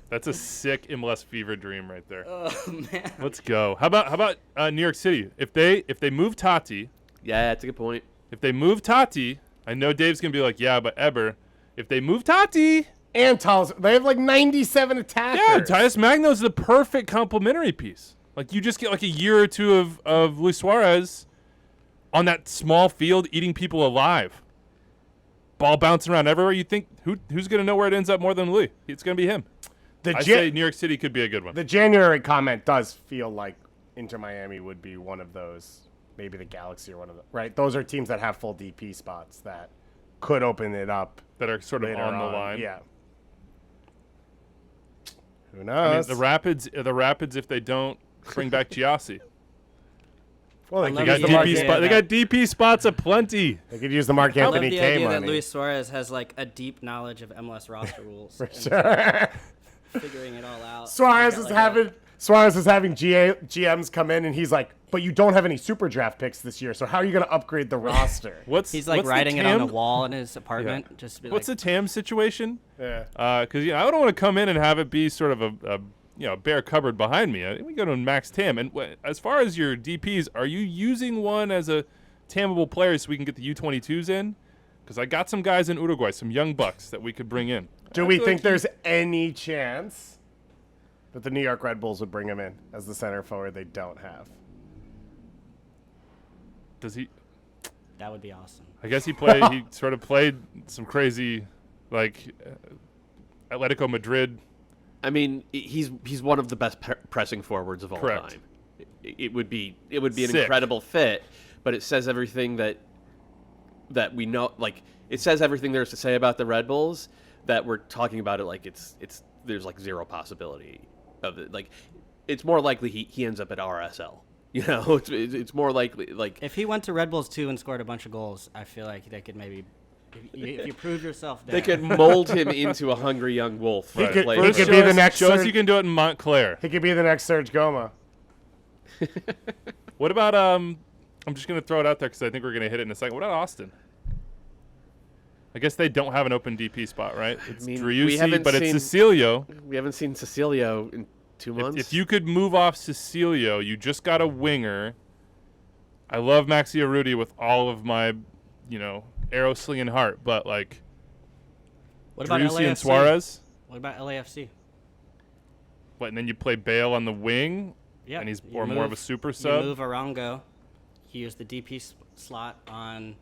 That's a sick MLS fever dream right there. Oh, man. Let's go. How about New York City? If they move Tati, Yeah, that's a good point. I know Dave's gonna be like, yeah, but Eber. If they move Tati, And they have like 97 attackers. yeah, Tyus Magno's the perfect complementary piece. Like, you just get like a year or two of Luis Suarez, on that small field eating people alive. Ball bouncing around everywhere. You think who's going to know where it ends up more than Lee? It's going to be him. I say New York City could be a good one. The January comment does feel like Inter Miami would be one of those. Maybe the Galaxy or one of the right. Those are teams that have full DP spots that could open it up. That are sort of on the line. Yeah. Who knows? I mean, the Rapids, if they don't bring back Giassi. Well, They got DP spots aplenty. They could use the Mark-Anthony Kaye I love the idea money. that Luis Suarez has like a deep knowledge of MLS roster rules. For sure. Figuring it all out. Suarez is having GMs come in and he's like, but you don't have any super draft picks this year, so how are you going to upgrade the roster? He's like writing it on the wall in his apartment. Yeah. Just to be what's the TAM situation? Yeah. Because I don't want to come in and have it be sort of a bare cupboard behind me. We go to max TAM. And as far as your DPs, are you using one as a TAMable player so we can get the U22s in? Because I got some guys in Uruguay, some young bucks that we could bring in. Do we think there's any chance that the New York Red Bulls would bring him in as the center forward they don't have? Does he? That would be awesome. I guess he sort of played some crazy, like, Atletico Madrid. I mean, he's one of the best pressing forwards of all Correct. time. It would be an Sick. incredible fit, but it says everything that we know. Like, it says everything there's to say about the Red Bulls that we're talking about it like it's there's like zero possibility of it. Like, it's more likely he ends up at RSL. You know, it's more likely like if he went to Red Bulls 2 and scored a bunch of goals, I feel like they could maybe. If you prove yourself there. They could mold him into a hungry young wolf. He could Show be the next. Show us you can do it in Montclair. He could be the next Serge Goma. What about I'm just gonna throw it out there because I think we're gonna hit it in a second. What about Austin? I guess they don't have an open DP spot, right? It's Driussi, but it's Cecilio. We haven't seen Cecilio in 2 months. If you could move off Cecilio, you just got a winger. I love Maxi Arruti with all of my, arrow slinging heart, but like, what about Driussi LAFC? and Suarez? What about LAFC? What, and then you play Bale on the wing? Yeah, and he's more of a super sub? You move Arango, you use the DP slot on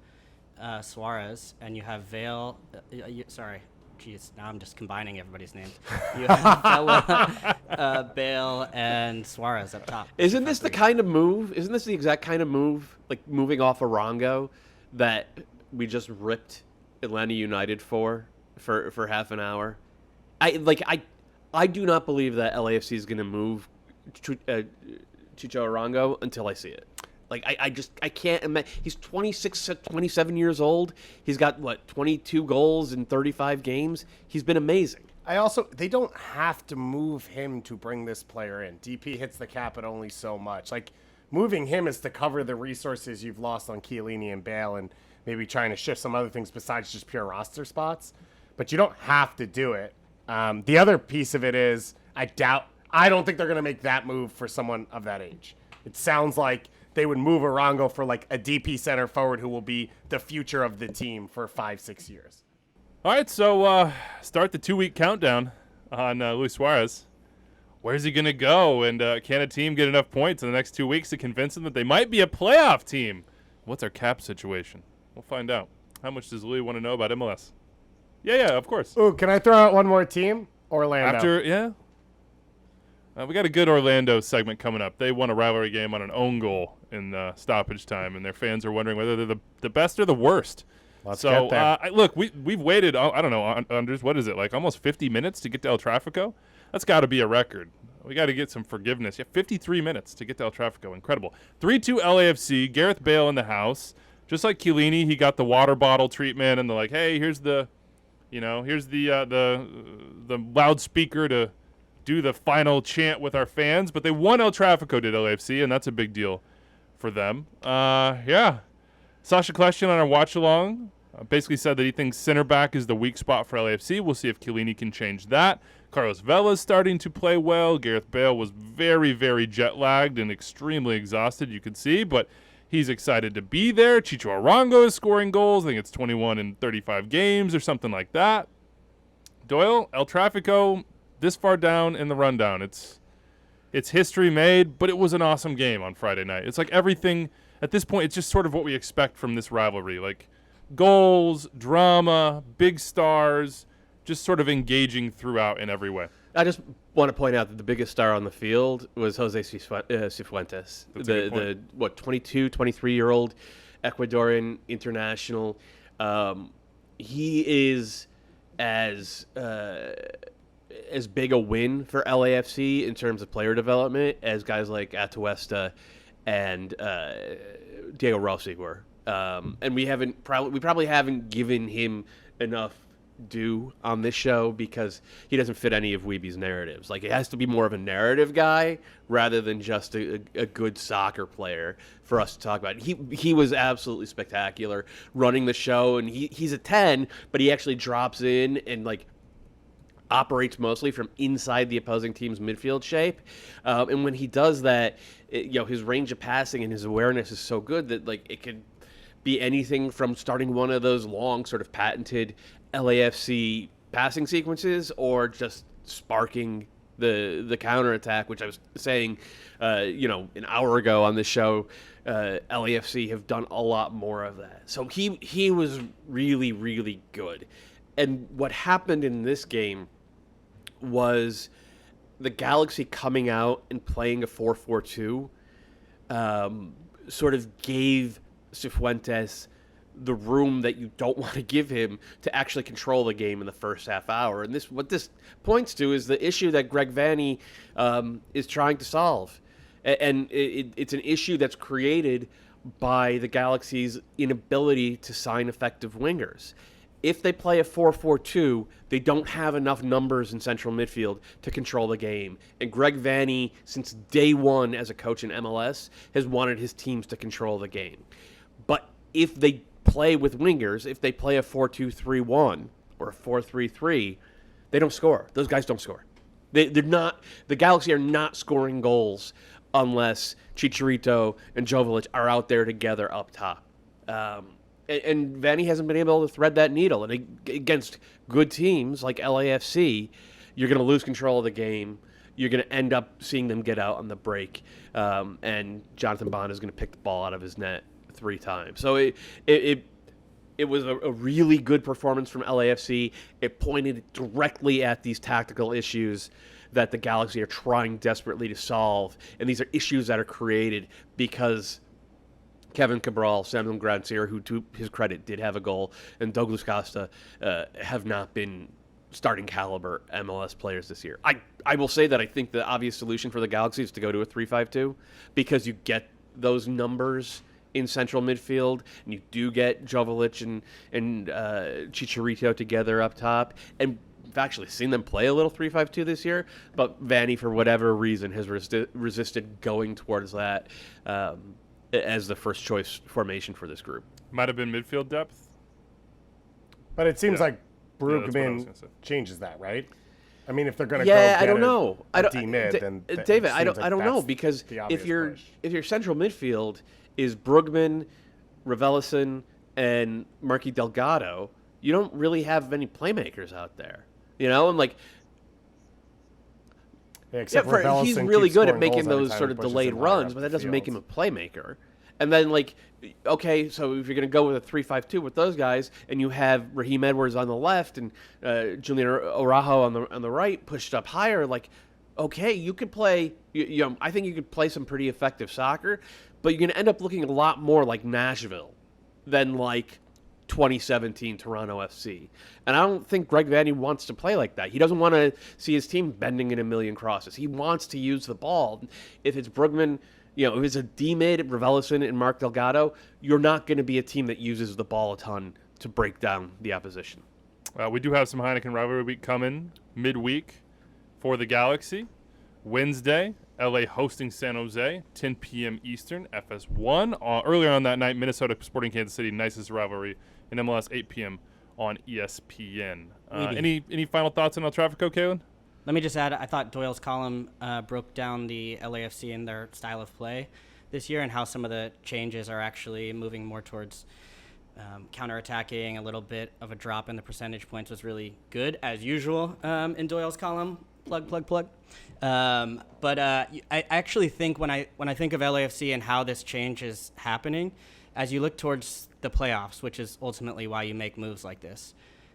Suarez, and you have Vale. Now I'm just combining everybody's names. You have Bale and Suarez up top. Isn't this the kind of move? Isn't this the exact kind of move, like moving off Arango, that we just ripped Atlanta United for half an hour? I do not believe that LAFC is going to move Chicho Arango until I see it. Like, I can't imagine. He's 26, 27 years old. He's got, 22 goals in 35 games? He's been amazing. They don't have to move him to bring this player in. DP hits the cap at only so much. Like, moving him is to cover the resources you've lost on Chiellini and Bale and maybe trying to shift some other things besides just pure roster spots. But you don't have to do it. The other piece of it is, I don't think they're going to make that move for someone of that age. It sounds like they would move Arango for like a DP center forward who will be the future of the team for 5-6 years. All right, so start the 2-week countdown on Luis Suarez. Where's he going to go? And can a team get enough points in the next 2 weeks to convince them that they might be a playoff team? What's our cap situation? We'll find out. How much does Louis want to know about MLS? Yeah, of course. Ooh, can I throw out one more team? Orlando. We got a good Orlando segment coming up. They won a rivalry game on an own goal in stoppage time, and their fans are wondering whether they're the best or the worst. Let's get there. Look, we've waited, I don't know, Anders, what is it, like almost 50 minutes to get to El Trafico? That's got to be a record. We got to get some forgiveness. 53 minutes to get to El Trafico. Incredible. 3-2 LAFC. Gareth Bale in the house. Just like Chiellini, he got the water bottle treatment, and they're like, hey, here's the loudspeaker to do the final chant with our fans. But they won El Trafico, did LAFC, and that's a big deal for them. Sasha Kleshchian on our watch-along basically said that he thinks center back is the weak spot for LAFC. We'll see if Chiellini can change that. Carlos Vela's starting to play well. Gareth Bale was very, very jet-lagged and extremely exhausted, you could see, but he's excited to be there. Chicho Arango is scoring goals. I think it's 21 in 35 games or something like that. Doyle, El Trafico, this far down in the rundown. It's history made, but it was an awesome game on Friday night. It's like everything at this point, it's just sort of what we expect from this rivalry. Like goals, drama, big stars, just sort of engaging throughout in every way. I just want to point out that the biggest star on the field was Jose Cifuentes, the 22, 23-year-old Ecuadorian international. He is as big a win for LAFC in terms of player development as guys like Atuesta and Diego Rossi were. And we probably haven't given him enough due on this show because he doesn't fit any of Weeby's narratives. Like, it has to be more of a narrative guy rather than just a good soccer player for us to talk about. He was absolutely spectacular running the show, and he's a 10, but he actually drops in and like operates mostly from inside the opposing team's midfield shape. And when he does that, his range of passing and his awareness is so good that like it could be anything from starting one of those long sort of patented LAFC passing sequences or just sparking the counterattack, which I was saying, an hour ago on this show. LAFC have done a lot more of that. So he was really, really good. And what happened in this game was the Galaxy coming out and playing a 4-4-2 sort of gave Cifuentes the room that you don't want to give him to actually control the game in the first half hour. And what this points to is the issue that Greg Vanney is trying to solve. And it's an issue that's created by the Galaxy's inability to sign effective wingers. If they play a 4-4-2, they don't have enough numbers in central midfield to control the game. And Greg Vanney, since day one as a coach in MLS, has wanted his teams to control the game. But if they play with wingers, if they play a 4-2-3-1 or a 4-3-3, they don't score. Those guys don't score. They're not. The Galaxy are not scoring goals unless Chicharito and Joveljic are out there together up top. And Vanney hasn't been able to thread that needle. And against good teams like LAFC, you're going to lose control of the game. You're going to end up seeing them get out on the break. And Jonathan Bond is going to pick the ball out of his net 3 times. So it was a really good performance from LAFC. It pointed directly at these tactical issues that the Galaxy are trying desperately to solve. And these are issues that are created because Kevin Cabral, Samuel Grandsir, who to his credit did have a goal, and Douglas Costa have not been starting caliber MLS players this year. I will say that I think the obvious solution for the Galaxy is to go to a 3-5-2 because you get those numbers in central midfield, and you do get Joveljic and Chicharito together up top. And I've actually seen them play a little 3-5-2 this year, but Vanney, for whatever reason, has resisted going towards that as the first choice formation for this group. Might have been midfield depth. But it seems like that's what I was Brugman gonna say. changes that, right? I mean, if they're going to I don't know. D-mid, then David, I don't know, because if your central midfield is Brugman, Raveloson, and Marky Delgado, you don't really have any playmakers out there, and like. Yeah, he's really good at making those sort of delayed runs, but that doesn't make him a playmaker. And then, like, okay, so if you're going to go with a 3-5-2 with those guys, and you have Raheem Edwards on the left and Julian Araujo on the right, pushed up higher, like, okay, you could play. I think you could play some pretty effective soccer, but you're going to end up looking a lot more like Nashville than like 2017 Toronto FC. And I don't think Greg Vanney wants to play like that. He doesn't want to see his team bending in a million crosses. He wants to use the ball. If it's Brugman, if it's a D-mid, Raveloson, and Mark Delgado, you're not going to be a team that uses the ball a ton to break down the opposition. We do have some Heineken Rivalry Week coming midweek for the Galaxy. Wednesday, LA hosting San Jose, 10 p.m. Eastern, FS1. Earlier on that night, Minnesota Sporting Kansas City, nicest rivalry in MLS, 8 p.m. on ESPN. Any final thoughts on El Trafico, Kalen? Let me just add, I thought Doyle's column broke down the LAFC and their style of play this year and how some of the changes are actually moving more towards counterattacking. A little bit of a drop in the percentage points was really good, as usual, in Doyle's column. Plug. I actually think when I think of LAFC and how this change is happening, as you look towards the playoffs, which is ultimately why you make moves like this,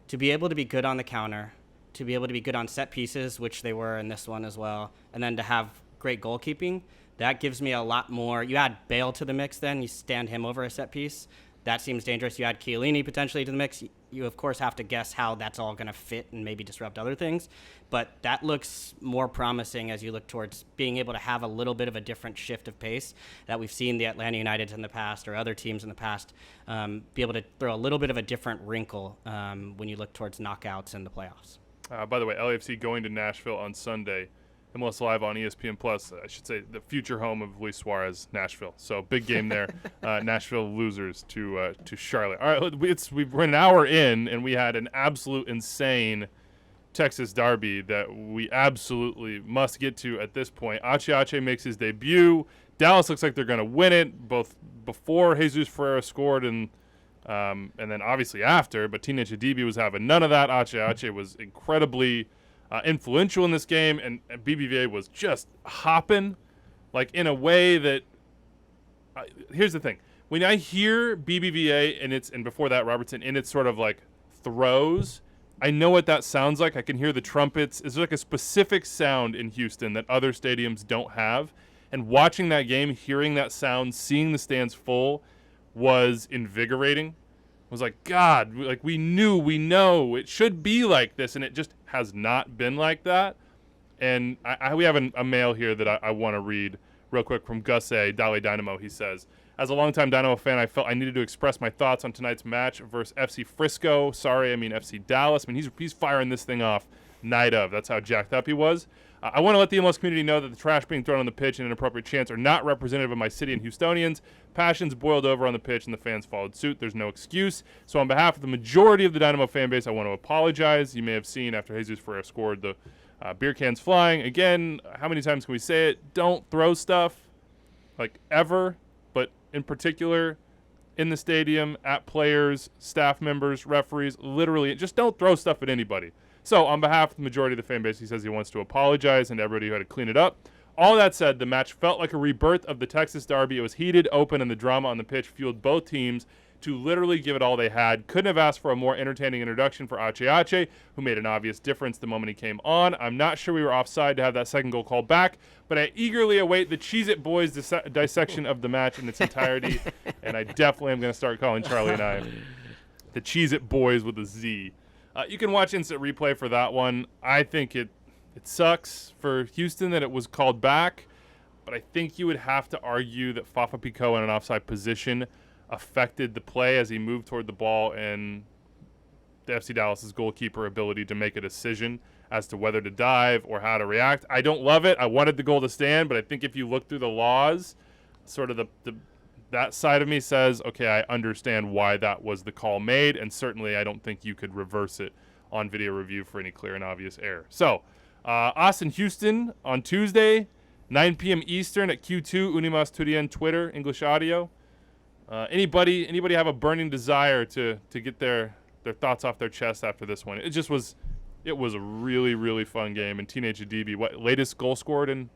to be able to be good on the counter, to be able to be good on set pieces, which they were in this one as well, and then to have great goalkeeping, that gives me a lot more. You add Bale to the mix, then you stand him over a set piece. That seems dangerous. You add Chiellini potentially to the mix. You, of course, have to guess how that's all going to fit and maybe disrupt other things. But that looks more promising as you look towards being able to have a little bit of a different shift of pace that we've seen the Atlanta Uniteds in the past or other teams in the past be able to throw a little bit of a different wrinkle when you look towards knockouts and the playoffs. By the way, LAFC going to Nashville on Sunday. MLS Live on ESPN Plus, I should say the future home of Luis Suarez, Nashville. So big game there. Nashville losers to Charlotte. All right, we're an hour in, and we had an absolute insane Texas derby that we absolutely must get to at this point. Ache makes his debut. Dallas looks like they're going to win it, both before Jesus Ferreira scored and then obviously after. But Teenage Adibi was having none of that. Ache was incredibly influential in this game, and BBVA was just hopping, like in a way that. Here's the thing: when I hear BBVA and before that Robertson in its sort of like throws, I know what that sounds like. I can hear the trumpets. It's like a specific sound in Houston that other stadiums don't have. And watching that game, hearing that sound, seeing the stands full, was invigorating. Was like, God, like we know it should be like this, and it just has not been like that. And we have a mail here that I want to read real quick from Gus A. Dali Dynamo. He says, as a longtime Dynamo fan, I felt I needed to express my thoughts on tonight's match versus FC Frisco. Sorry, I mean FC Dallas. I mean, he's firing this thing off night of. That's how jacked up he was. I want to let the MLS community know that the trash being thrown on the pitch and inappropriate chants are not representative of my city and Houstonians. Passions boiled over on the pitch and the fans followed suit. There's no excuse. So on behalf of the majority of the Dynamo fan base, I want to apologize. You may have seen after Jesus Ferreira scored the beer cans flying. Again, how many times can we say it? Don't throw stuff, like ever, but in particular in the stadium, at players, staff members, referees, literally, just don't throw stuff at anybody. So on behalf of the majority of the fan base, he says he wants to apologize and everybody who had to clean it up. All that said, the match felt like a rebirth of the Texas derby. It was heated, open, and the drama on the pitch fueled both teams to literally give it all they had. Couldn't have asked for a more entertaining introduction for Ache, who made an obvious difference the moment he came on. I'm not sure we were offside to have that second goal called back, but I eagerly await the Cheez-It Boys dissection of the match in its entirety, and I definitely am going to start calling Charlie and I the Cheez-It Boys with a Z. You can watch instant replay for that one. I think it sucks for Houston that it was called back, but I think you would have to argue that Fafa Picault in an offside position affected the play as he moved toward the ball and the FC Dallas's goalkeeper ability to make a decision as to whether to dive or how to react. I don't love it. I wanted the goal to stand, but I think if you look through the laws, sort of that side of me says, okay, I understand why that was the call made, and certainly I don't think you could reverse it on video review for any clear and obvious error. So, Austin, Houston on Tuesday, 9 p.m. Eastern at Q2, Unimas Turien Twitter, English audio. Anybody have a burning desire to get their thoughts off their chest after this one? It was a really, really fun game. And Teenage Adibi, latest goal scored in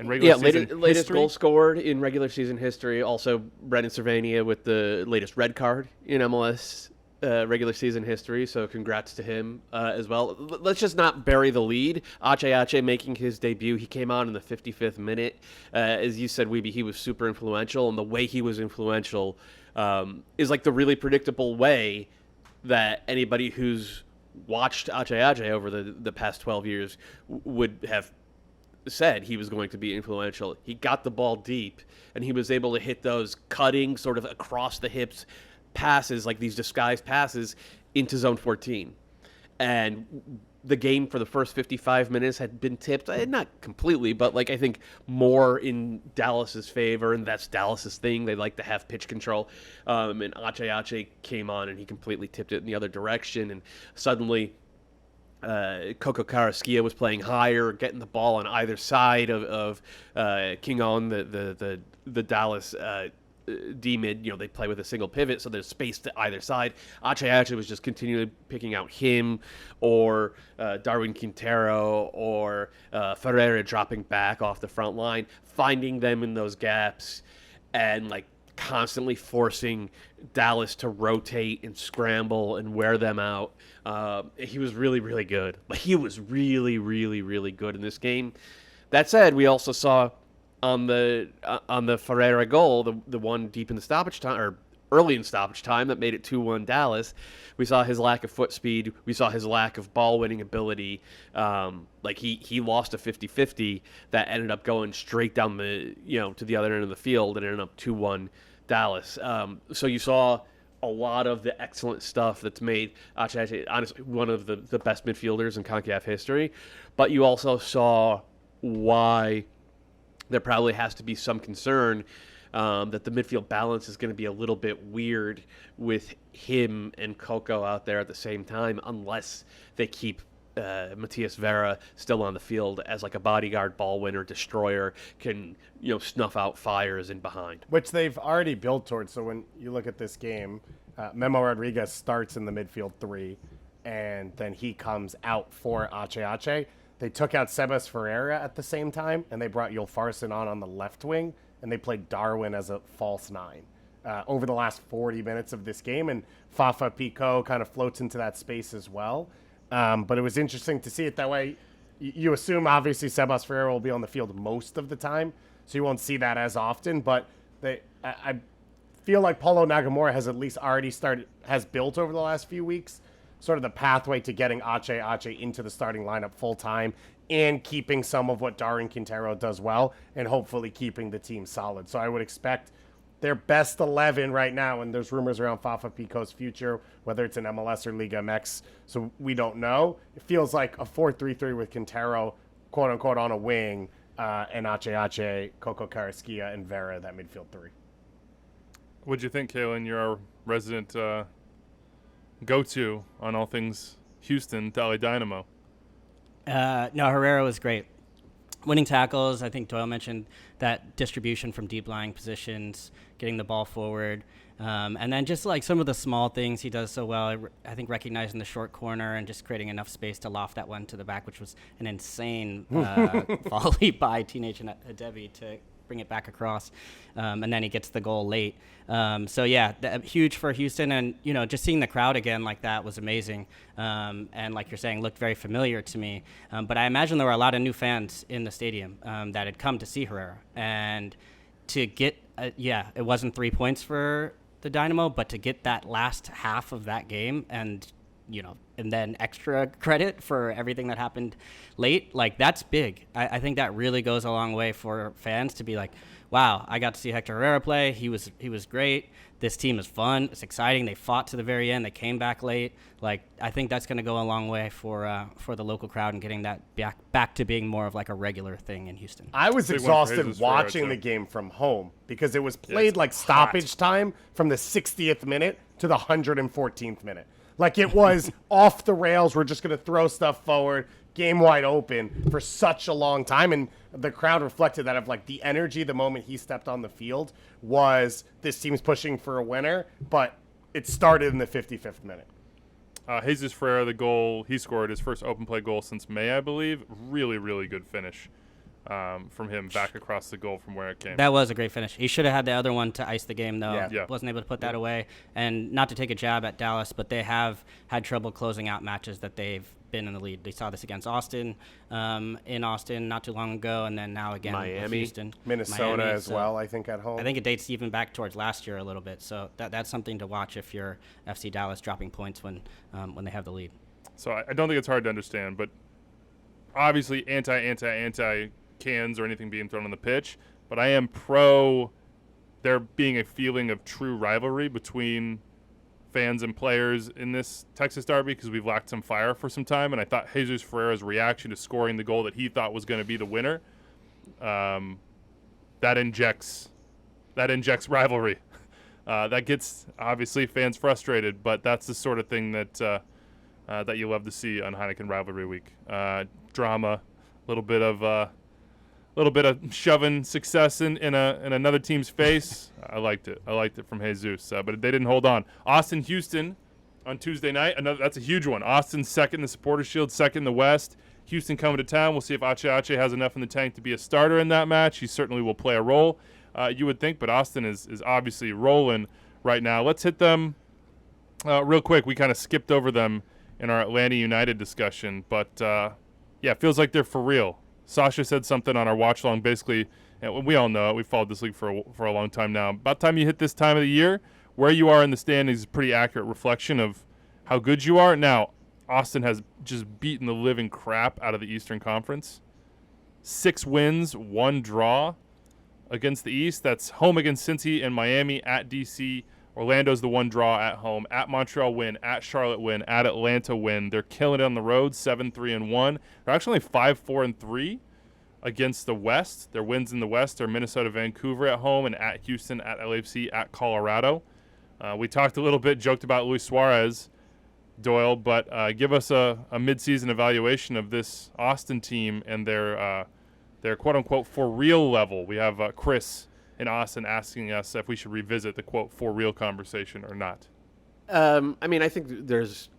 regular season history? Latest goal scored in regular season history. Also, Brendan Cervania with the latest red card in MLS regular season history. So congrats to him as well. Let's just not bury the lead. Ache making his debut. He came on in the 55th minute. As you said, Weeby, he was super influential. And the way he was influential is like the really predictable way that anybody who's watched Ache over the past 12 years would have said he was going to be influential. He got the ball deep, and he was able to hit those cutting, sort of across the hips passes, like these disguised passes, into zone 14. And the game for the first 55 minutes had been tipped, not completely, but like I think more in Dallas's favor, and that's Dallas's thing. They like to have pitch control. And Ache came on, and he completely tipped it in the other direction, and suddenly Coco Carrasquilla was playing higher, getting the ball on either side of King On, the Dallas D-mid, they play with a single pivot, so there's space to either side. Ache was just continually picking out him or Darwin Quintero or Herrera dropping back off the front line, finding them in those gaps and constantly forcing Dallas to rotate and scramble and wear them out. He was really, really good. He was really, really, really good in this game. That said, we also saw on the Herrera goal, the one deep in the stoppage time, or early in stoppage time, that made it 2-1 Dallas. We saw his lack of foot speed. We saw his lack of ball-winning ability. He lost a 50-50 that ended up going straight down to the other end of the field and ended up 2-1 Dallas. So you saw a lot of the excellent stuff that's made Ache honestly one of the best midfielders in CONCACAF history. But you also saw why there probably has to be some concern that the midfield balance is going to be a little bit weird with him and Coco out there at the same time, unless they keep Matias Vera still on the field as a bodyguard, ball winner, destroyer, can snuff out fires in behind. Which they've already built towards. So when you look at this game, Memo Rodriguez starts in the midfield 3, and then he comes out for Ache. They took out Sebas Ferreira at the same time, and they brought Yulfarson on the left wing, and they played Darwin as a false 9 over the last 40 minutes of this game, and Fafa Picault kind of floats into that space as well. But it was interesting to see it that way. You assume, obviously, Sebas Ferreira will be on the field most of the time, so you won't see that as often, but I feel like Paulo Nagamura has at least already has built over the last few weeks sort of the pathway to getting Ache into the starting lineup full time and keeping some of what Darwin Quintero does well and hopefully keeping the team solid. So I would expect their best 11 right now, and there's rumors around Fafa Picault's future, whether it's in MLS or Liga MX, so we don't know. It feels like a 4-3-3 with Quintero, quote-unquote, on a wing, and Ache, Coco Carrasquilla, and Vera, that midfield 3. What'd you think, Kaylin? You're our resident go-to on all things Houston, LA Dynamo. No, Herrera was great. Winning tackles, I think Doyle mentioned that distribution from deep lying positions, getting the ball forward, and then just some of the small things he does so well. I think recognizing the short corner and just creating enough space to loft that one to the back, which was an insane volley by Teenage Adebi to bring it back across, and then he gets the goal late. So yeah, huge for Houston, and just seeing the crowd again like that was amazing. And like you're saying, looked very familiar to me. But I imagine there were a lot of new fans in the stadium that had come to see Herrera, and to get it wasn't 3 points for the Dynamo, but to get that last half of that game and then extra credit for everything that happened late, that's big. I think that really goes a long way for fans to be like, wow, I got to see Hector Herrera play. He was great. This team is fun. It's exciting. They fought to the very end. They came back late. I think that's going to go a long way for the local crowd and getting that back to being more of a regular thing in Houston. I was exhausted watching the game from home because it was played stoppage time from the 60th minute to the 114th minute. It was off the rails. We're just going to throw stuff forward, game wide open for such a long time. And the crowd reflected that of the energy the moment he stepped on the field was this team's pushing for a winner, but it started in the 55th minute. Jesus Ferreira, the goal, he scored his first open play goal since May, I believe. Really, really good finish from him back across the goal from where it came. That was a great finish. He should have had the other one to ice the game, though. Yeah. Wasn't able to put that away. And not to take a jab at Dallas, but they have had trouble closing out matches that they've been in the lead. They saw this against Austin, in Austin not too long ago, and then now again with Houston. Minnesota as well, I think, at home. I think it dates even back towards last year a little bit. So that's something to watch if you're FC Dallas dropping points when they have the lead. So I don't think it's hard to understand, but obviously anti cans or anything being thrown on the pitch, but I am pro there being a feeling of true rivalry between fans and players in this Texas derby because we've lacked some fire for some time, and I thought Jesus Ferreira's reaction to scoring the goal that he thought was going to be the winner, that injects rivalry. That gets obviously fans frustrated, but that's the sort of thing that you love to see on Heineken Rivalry Week. Drama, a little bit of little bit of shoving success in another team's face. I liked it. I liked it from Jesus, but they didn't hold on. Austin, Houston on Tuesday night. That's a huge one. Austin second in the Supporters Shield, second in the West. Houston coming to town. We'll see if Ache has enough in the tank to be a starter in that match. He certainly will play a role, you would think, but Austin is obviously rolling right now. Let's hit them real quick. We kind of skipped over them in our Atlanta United discussion, but it feels like they're for real. Sasha said something on our watch long, basically, and we all know it. We've followed this league for a long time now. About time you hit this time of the year, where you are in the standings is a pretty accurate reflection of how good you are. Now, Austin has just beaten the living crap out of the Eastern Conference. 6 wins, 1 draw against the East. That's home against Cincy and Miami, at DC. Orlando's the 1 draw at home. At Montreal win, at Charlotte win, at Atlanta win. They're killing it on the road, 7-3-1. They're actually 5-4-3 against the West. Their wins in the West are Minnesota, Vancouver at home, and at Houston, at LAFC, at Colorado. We talked a little bit, joked about Luis Suarez, Doyle, but give us a midseason evaluation of this Austin team and their quote-unquote for real level. We have Chris in Austin asking us if we should revisit the quote for real conversation or not. I think there's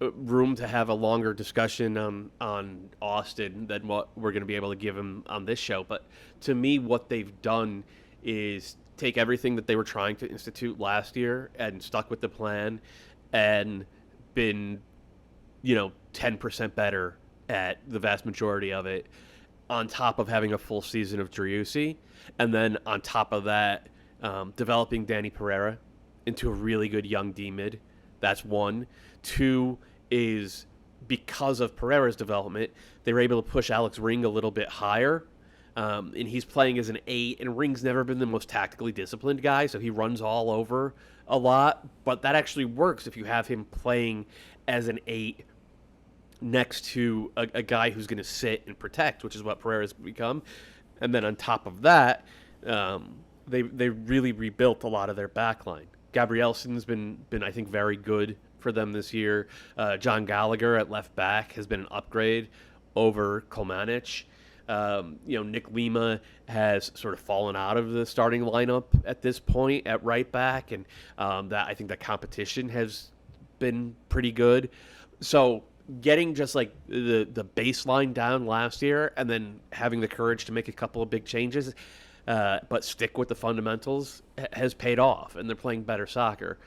room to have a longer discussion on Austin than what we're going to be able to give him on this show. But to me, what they've done is take everything that they were trying to institute last year and stuck with the plan and been, 10% better at the vast majority of it, on top of having a full season of Driussi. And then on top of that, developing Danny Pereira into a really good young D-mid. That's 1. 2 is because of Pereira's development, they were able to push Alex Ring a little bit higher. And he's playing as an 8, and Ring's never been the most tactically disciplined guy, so he runs all over a lot. But that actually works if you have him playing as an 8 next to a guy who's going to sit and protect, which is what Pereira's become. And then on top of that, they really rebuilt a lot of their backline. Gabrielson's been I think very good for them this year. John Gallagher at left back has been an upgrade over Kolmanic. Nick Lima has sort of fallen out of the starting lineup at this point at right back, and that I think that competition has been pretty good. So getting just like the baseline down last year and then having the courage to make a couple of big changes, but stick with the fundamentals has paid off, and they're playing better soccer.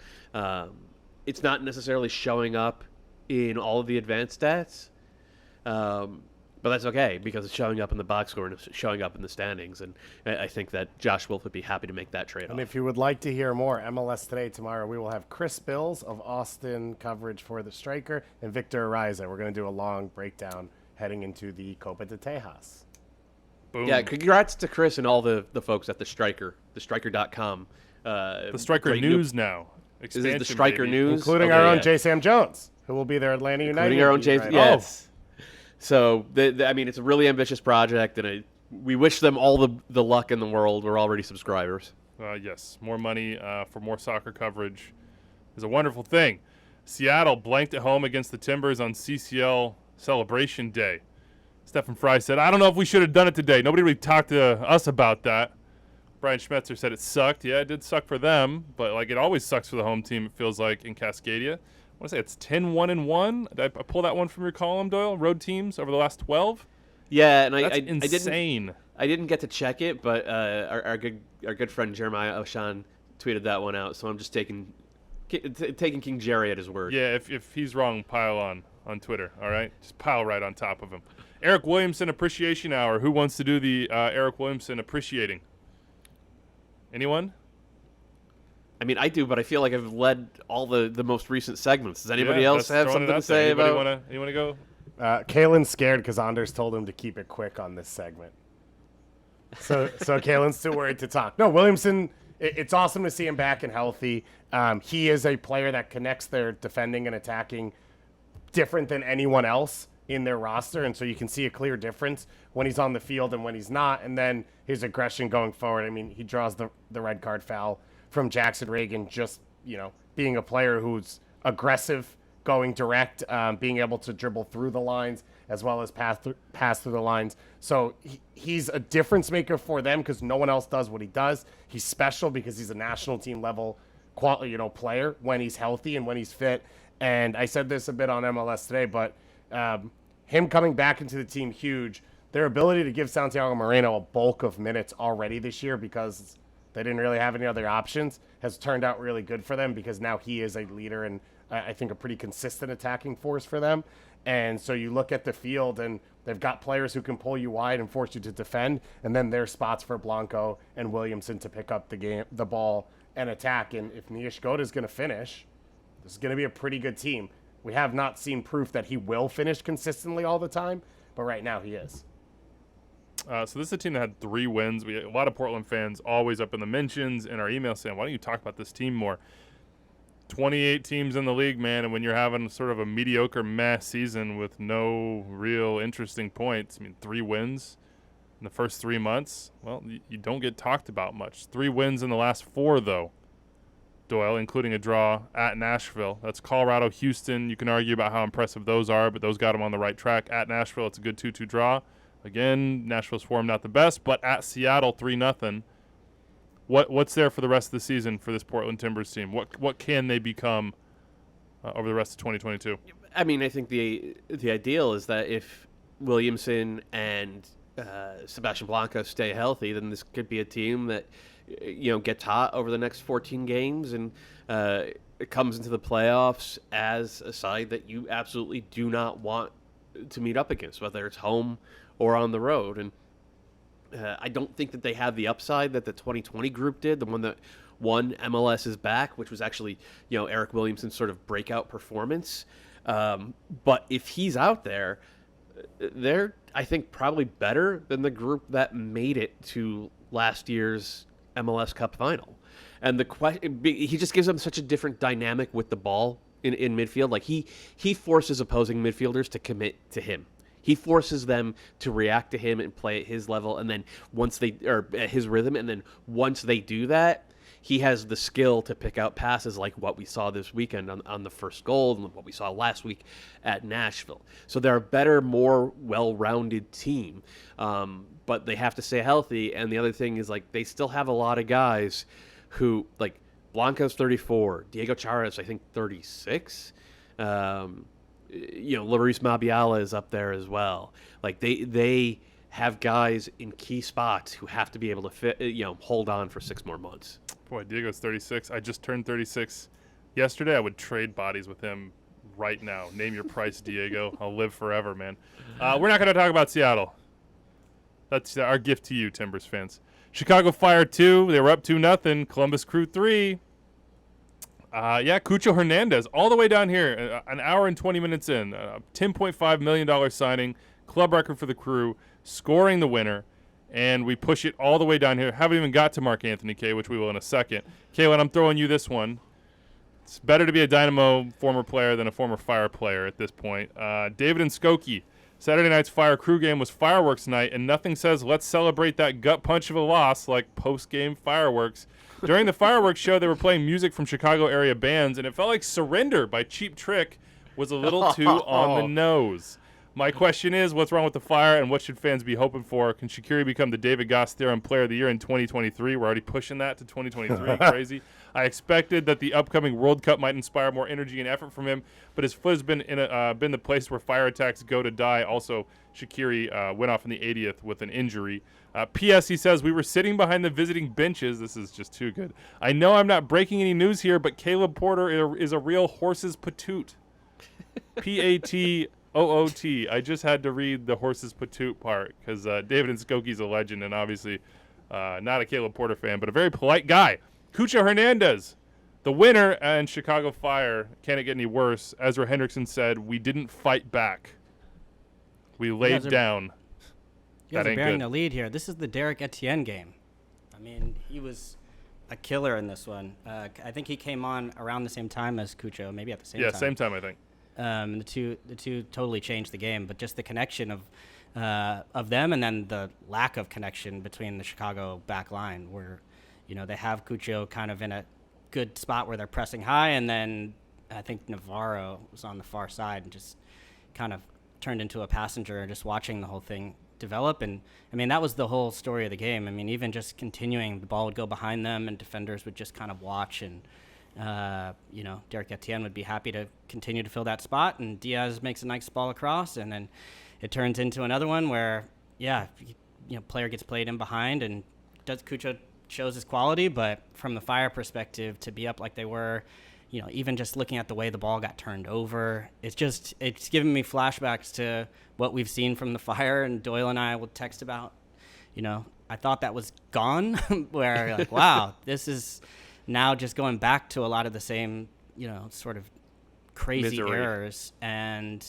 It's not necessarily showing up in all of the advanced stats, but that's okay because it's showing up in the box score and it's showing up in the standings. And I think that Josh Wolf would be happy to make that trade-off. And if you would like to hear more MLS Today tomorrow, we will have Chris Bills of Austin coverage for the striker and Victor Ariza. We're going to do a long breakdown heading into the Copa de Tejas. Boom. Yeah, congrats to Chris and all the folks at the Striker, thestriker.com. The Striker News now. Is it the Striker News? Including our own J. Sam Jones, who will be there Atlanta United. Including our own J. Right? Yes. So, it's a really ambitious project, and we wish them all the luck in the world. We're already subscribers. Yes, more money for more soccer coverage is a wonderful thing. Seattle blanked at home against the Timbers on CCL Celebration Day. Stephen Fry said, I don't know if we should have done it today. Nobody really talked to us about that. Brian Schmetzer said it sucked. Yeah, it did suck for them, but it always sucks for the home team, it feels like, in Cascadia. I want to say it's 10-1-1. Did I pull that one from your column, Doyle? Road teams over the last 12? Yeah, and That's insane. I didn't get to check it, but our good friend Jeremiah Oshan tweeted that one out, so I'm just taking King Jerry at his word. Yeah, if he's wrong, pile on Twitter, all right? Just pile right on top of him. Eric Williamson Appreciation Hour. Who wants to do the Eric Williamson appreciating? Anyone? I do, but I feel like I've led all the most recent segments. Does anybody else have something to say about? You want to go? Kalen's scared because Anders told him to keep it quick on this segment. So Kalen's too worried to talk. No, Williamson, it's awesome to see him back and healthy. He is a player that connects their defending and attacking different than anyone else in their roster, and so you can see a clear difference when he's on the field and when he's not, and then his aggression going forward. He draws the red card foul from Jackson Reagan, just being a player who's aggressive going direct, being able to dribble through the lines as well as pass through the lines. So he's a difference maker for them because no one else does what he does. He's special because he's a national team level player when he's healthy and when he's fit. And I said this a bit on MLS today, but him coming back into the team, huge. Their ability to give Santiago Moreno a bulk of minutes already this year because they didn't really have any other options has turned out really good for them because now he is a leader and I think a pretty consistent attacking force for them. And so you look at the field and they've got players who can pull you wide and force you to defend. And then there's spots for Blanco and Williamson to pick up the ball and attack. And if Niashgoda is going to finish, this is going to be a pretty good team. We have not seen proof that he will finish consistently all the time, but right now he is. So this is a team that had 3 wins. We had a lot of Portland fans always up in the mentions in our email saying, why don't you talk about this team more? 28 teams in the league, man, and when you're having sort of a mediocre mess season with no real interesting points, 3 wins in the first 3 months, well, you don't get talked about much. 3 wins in the last 4, though, Doyle, including a draw at Nashville. That's Colorado, Houston. You can argue about how impressive those are, but those got them on the right track. At Nashville, it's a good 2-2 draw. Again, Nashville's form not the best, but at Seattle, 3-0. What's there for the rest of the season for this Portland Timbers team? What can they become over the rest of 2022? I mean, I think the ideal is that if Williamson and Sebastian Blanco stay healthy, then this could be a team that gets hot over the next 14 games and it comes into the playoffs as a side that you absolutely do not want to meet up against, whether it's home or on the road. And I don't think that they have the upside that the 2020 group did, the one that won MLS is back, which was actually, Eric Williamson's sort of breakout performance. But if he's out there, they're, I think, probably better than the group that made it to last year's MLS Cup final. And he just gives them such a different dynamic with the ball in midfield. Like he forces opposing midfielders to commit to him. He forces them to react to him and play at his level, and then at his rhythm, and then once they do that, he has the skill to pick out passes like what we saw this weekend on the first goal and what we saw last week at Nashville. So they're a better, more well-rounded team, but they have to stay healthy. And the other thing is, they still have a lot of guys who, Blanco's 34, Diego Chara's, I think, 36. Luis Mabiala is up there as well. They have guys in key spots who have to be able to hold on for 6 more months. Boy, Diego's 36. I just turned 36 yesterday. I would trade bodies with him right now. Name your price, Diego. I'll live forever, man. We're not going to talk about Seattle. That's our gift to you, Timbers fans. Chicago Fire 2. They were up 2-0. Columbus Crew 3. Cucho Hernandez, all the way down here, an hour and 20 minutes in, $10.5 million signing, club record for the Crew, scoring the winner, and we push it all the way down here. Haven't even got to Mark-Anthony Kaye, which we will in a second. Kaylin, I'm throwing you this one. It's better to be a Dynamo former player than a former Fire player at this point. David and Skokie, Saturday night's Fire Crew game was fireworks night, and nothing says let's celebrate that gut punch of a loss like post-game fireworks. During the fireworks show, they were playing music from Chicago area bands, and it felt like Surrender by Cheap Trick was a little too on the nose. My question is, what's wrong with the Fire, and what should fans be hoping for? Can Shaqiri become the David Goss Theorem Player of the Year in 2023? We're already pushing that to 2023. Crazy. I expected that the upcoming World Cup might inspire more energy and effort from him, but his foot has been been the place where Fire attacks go to die. Also, Shaqiri went off in the 80th with an injury. P.S. He says, we were sitting behind the visiting benches. This is just too good. I know I'm not breaking any news here, but Caleb Porter is a real horse's patoot. P-A-T-O-O-T. I just had to read the horse's patoot part because David and Skokie's a legend and obviously not a Caleb Porter fan, but a very polite guy. Cucho Hernandez, the winner, and Chicago Fire. Can it get any worse? Ezra Hendrickson said, we didn't fight back. We laid down. You guys are bearing the lead here. This is the Derek Etienne game. I mean, he was a killer in this one. I think he came on around the same time as Cucho, maybe at the same time. Yeah, same time, I think. The two totally changed the game, but just the connection of them and then the lack of connection between the Chicago back line where, they have Cucho kind of in a good spot where they're pressing high, and then I think Navarro was on the far side and just kind of turned into a passenger and just watching the whole thing develop. And I mean, that was the whole story of the game. I mean, even just continuing, the ball would go behind them and defenders would just kind of watch, and Derek Etienne would be happy to continue to fill that spot, and Diaz makes a nice ball across, and then it turns into another one where player gets played in behind, and Cucho shows his quality. But from the Fire perspective, to be up like they were, even just looking at the way the ball got turned over, it's giving me flashbacks to what we've seen from the Fire. And Doyle and I will text about, I thought that was gone, where like, wow, this is now just going back to a lot of the same, sort of crazy Misery. errors and,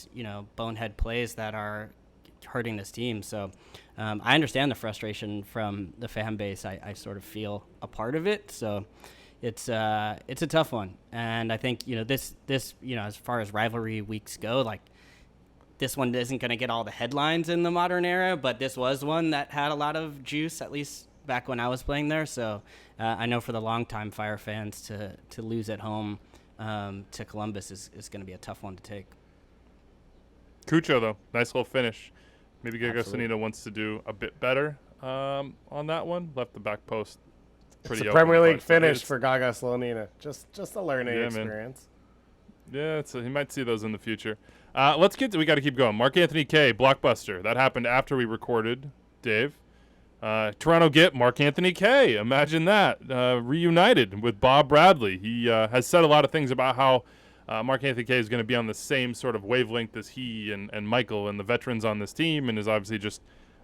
bonehead plays that are hurting this team. So I understand the frustration from the fan base. I sort of feel a part of it. So it's a tough one. And I think, this as far as rivalry weeks go, like, this one isn't going to get all the headlines in the modern era, but this was one that had a lot of juice, at least back when I was playing there. So I know for the longtime Fire fans to lose at home to Columbus is going to be a tough one to take. Cucho, though, nice little finish. Maybe Gago Sanino wants to do a bit better on that one. Left the back post pretty It's a open, Premier League but finish for Gaga Slonina. Just a learning Yeah, man. experience. Yeah, he might see those in the future. We got to keep going. Mark-Anthony Kaye, blockbuster. That happened after we recorded, Dave. Toronto get Mark-Anthony Kaye. Imagine that. Reunited with Bob Bradley. He has said a lot of things about how Mark-Anthony Kaye is going to be on the same sort of wavelength as he and Michael and the veterans on this team, and is obviously just,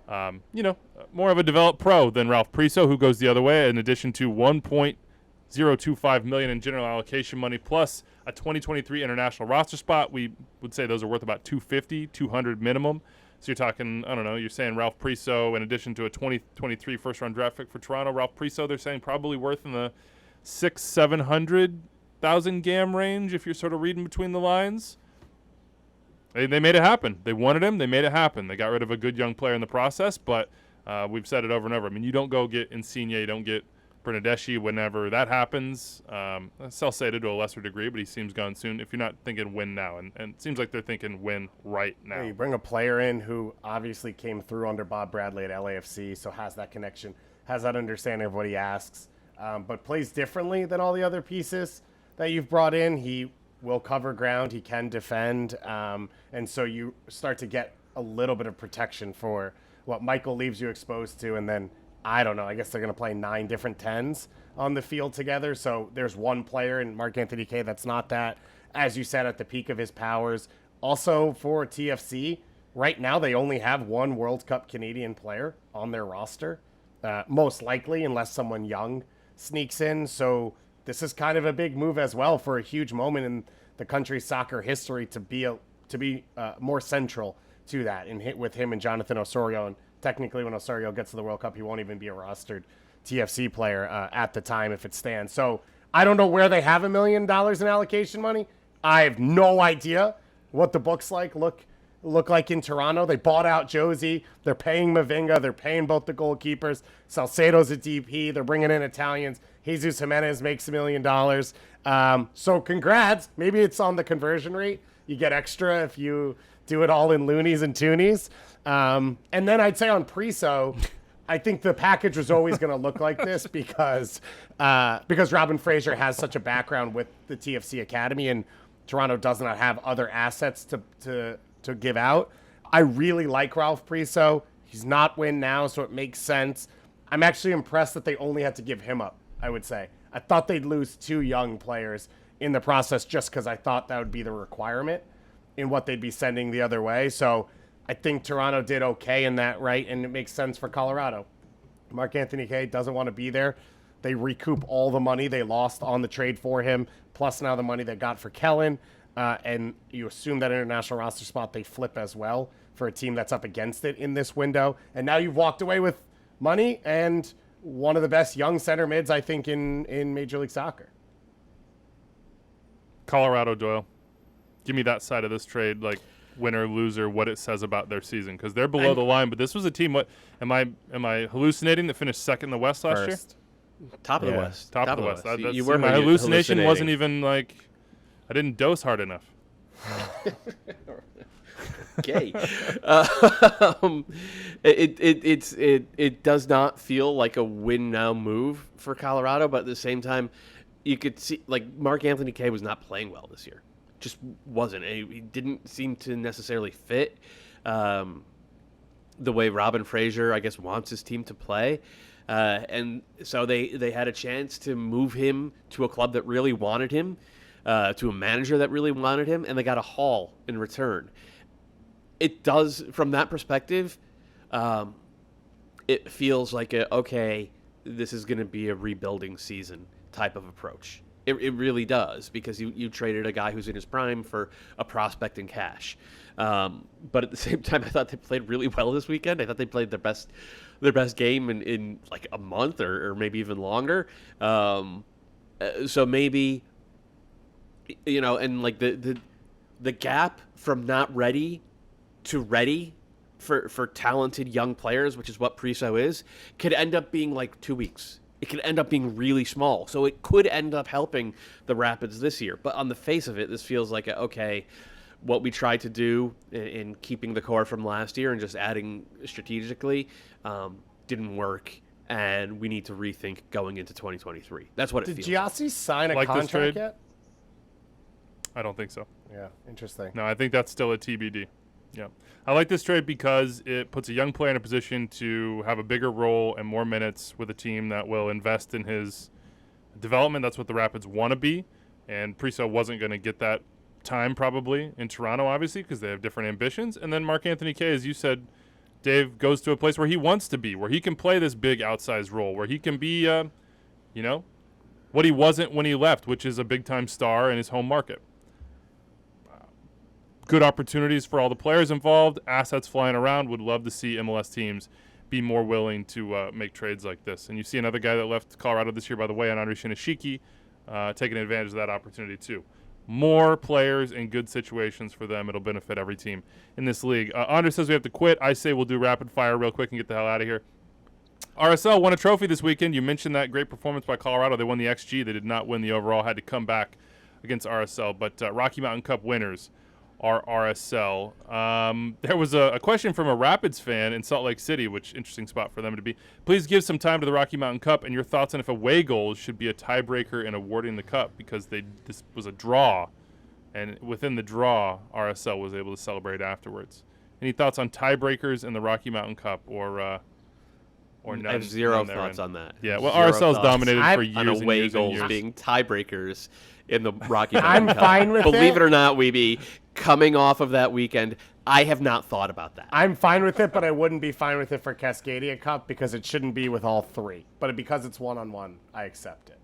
more of a developed pro than Ralph Priso, who goes the other way, in addition to $1.025 million in general allocation money, plus a 2023 international roster spot. We would say those are worth about $200 minimum. So you're talking, I don't know, you're saying Ralph Priso, in addition to a 2023 first-round draft pick for Toronto, Ralph Priso, they're saying probably worth in the 700,000 GAM range, if you're sort of reading between the lines. They made it happen. They wanted him. They made it happen. They got rid of a good young player in the process, but we've said it over and over. I mean, you don't go get Insigne, you don't get Bernadeschi whenever that happens. Salcedo to a lesser degree, but he seems gone soon. If you're not thinking win now, and it seems like they're thinking win right now. Yeah, you bring a player in who obviously came through under Bob Bradley at LAFC, so has that connection, has that understanding of what he asks, but plays differently than all the other pieces that you've brought in. He will cover ground, he can defend, and so you start to get a little bit of protection for what Michael leaves you exposed to, and then I don't know, I guess they're going to play 9 different 10s on the field together. So there's one player in Mark-Anthony Kaye that's not that, as you said, at the peak of his powers. Also for TFC, right now they only have one World Cup Canadian player on their roster, most likely, unless someone young sneaks in. So this is kind of a big move as well for a huge moment in the country's soccer history to be more central to that, and hit with him and Jonathan Osorio. And technically, when Osorio gets to the World Cup, he won't even be a rostered TFC player at the time if it stands. So I don't know where they have $1 million in allocation money. I have no idea what the books look like in Toronto. They bought out Josie. They're paying Mavinga. They're paying both the goalkeepers. Salcedo's a DP. They're bringing in Italians. Jesus Jimenez makes $1 million. So congrats. Maybe it's on the conversion rate. You get extra if you do it all in loonies and toonies. And then I'd say on Priso, I think the package was always going to look like this because Robin Fraser has such a background with the TFC Academy, and Toronto does not have other assets to give out. I really like Ralph Priso. He's not win now, so it makes sense. I'm actually impressed that they only had to give him up, I would say. I thought they'd lose 2 young players in the process just because I thought that would be the requirement in what they'd be sending the other way. So I think Toronto did okay in that, right? And it makes sense for Colorado. Mark-Anthony Kaye doesn't want to be there. They recoup all the money they lost on the trade for him, plus now the money they got for Kellen. And you assume that international roster spot they flip as well for a team that's up against it in this window. And now you've walked away with money and one of the best young center mids, I think, in Major League Soccer. Colorado, Doyle. Give me that side of this trade, like winner, loser, what it says about their season, because they're below the line. But this was a team. What am I hallucinating? That finished second in the West last year. Top of the West. Top of the West. You were my hallucination wasn't even like. I didn't dose hard enough. Okay. It does not feel like a win now move for Colorado, but at the same time, you could see like Mark-Anthony Kaye was not playing well this year. Just wasn't. He didn't seem to necessarily fit the way Robin Fraser, I guess, wants his team to play. And so they had a chance to move him to a club that really wanted him, to a manager that really wanted him, and they got a haul in return. It does, from that perspective, it feels like this is going to be a rebuilding season type of approach. It really does, because you traded a guy who's in his prime for a prospect in cash. But at the same time, I thought they played really well this weekend. I thought they played their best game in like a month or maybe even longer. So maybe, and like the gap from not ready to ready for talented young players, which is what Priso is, could end up being like 2 weeks. It could end up being really small. So it could end up helping the Rapids this year. But on the face of it, this feels like, what we tried to do in keeping the core from last year and just adding strategically didn't work. And we need to rethink going into 2023. That's what it feels. Did Giassi sign a Like this contract trade? yet? I don't think so. Yeah, interesting. No, I think that's still a TBD. Yeah. I like this trade because it puts a young player in a position to have a bigger role and more minutes with a team that will invest in his development. That's what the Rapids want to be. And Priso wasn't going to get that time probably in Toronto, obviously, because they have different ambitions. And then Mark-Anthony Kaye, as you said, Dave, goes to a place where he wants to be, where he can play this big outsized role, where he can be, what he wasn't when he left, which is a big-time star in his home market. Good opportunities for all the players involved, assets flying around. Would love to see MLS teams be more willing to make trades like this. And you see another guy that left Colorado this year, by the way, Andre Shinashiki, taking advantage of that opportunity too. More players in good situations for them. It'll benefit every team in this league. Andre says we have to quit. I say we'll do rapid fire real quick and get the hell out of here. RSL won a trophy this weekend. You mentioned that great performance by Colorado. They won the XG. They did not win the overall. Had to come back against RSL. But Rocky Mountain Cup winners are RSL. There was a question from a Rapids fan in Salt Lake City, which interesting spot for them to be. Please give some time to the Rocky Mountain Cup and your thoughts on if away goals should be a tiebreaker in awarding the cup, because this was a draw, and within the draw, RSL was able to celebrate afterwards. Any thoughts on tiebreakers in the Rocky Mountain Cup, or none? I have zero thoughts on that. Yeah, well, Zero RSL's thoughts dominated for years on and away years and goals years. being tiebreakers in the Rocky Mountain I'm Cup. fine with Believe it. it or not, Weeby, coming off of that weekend, I have not thought about that. I'm fine with it, but I wouldn't be fine with it for Cascadia Cup because it shouldn't be with all three. But because it's one-on-one, I accept it.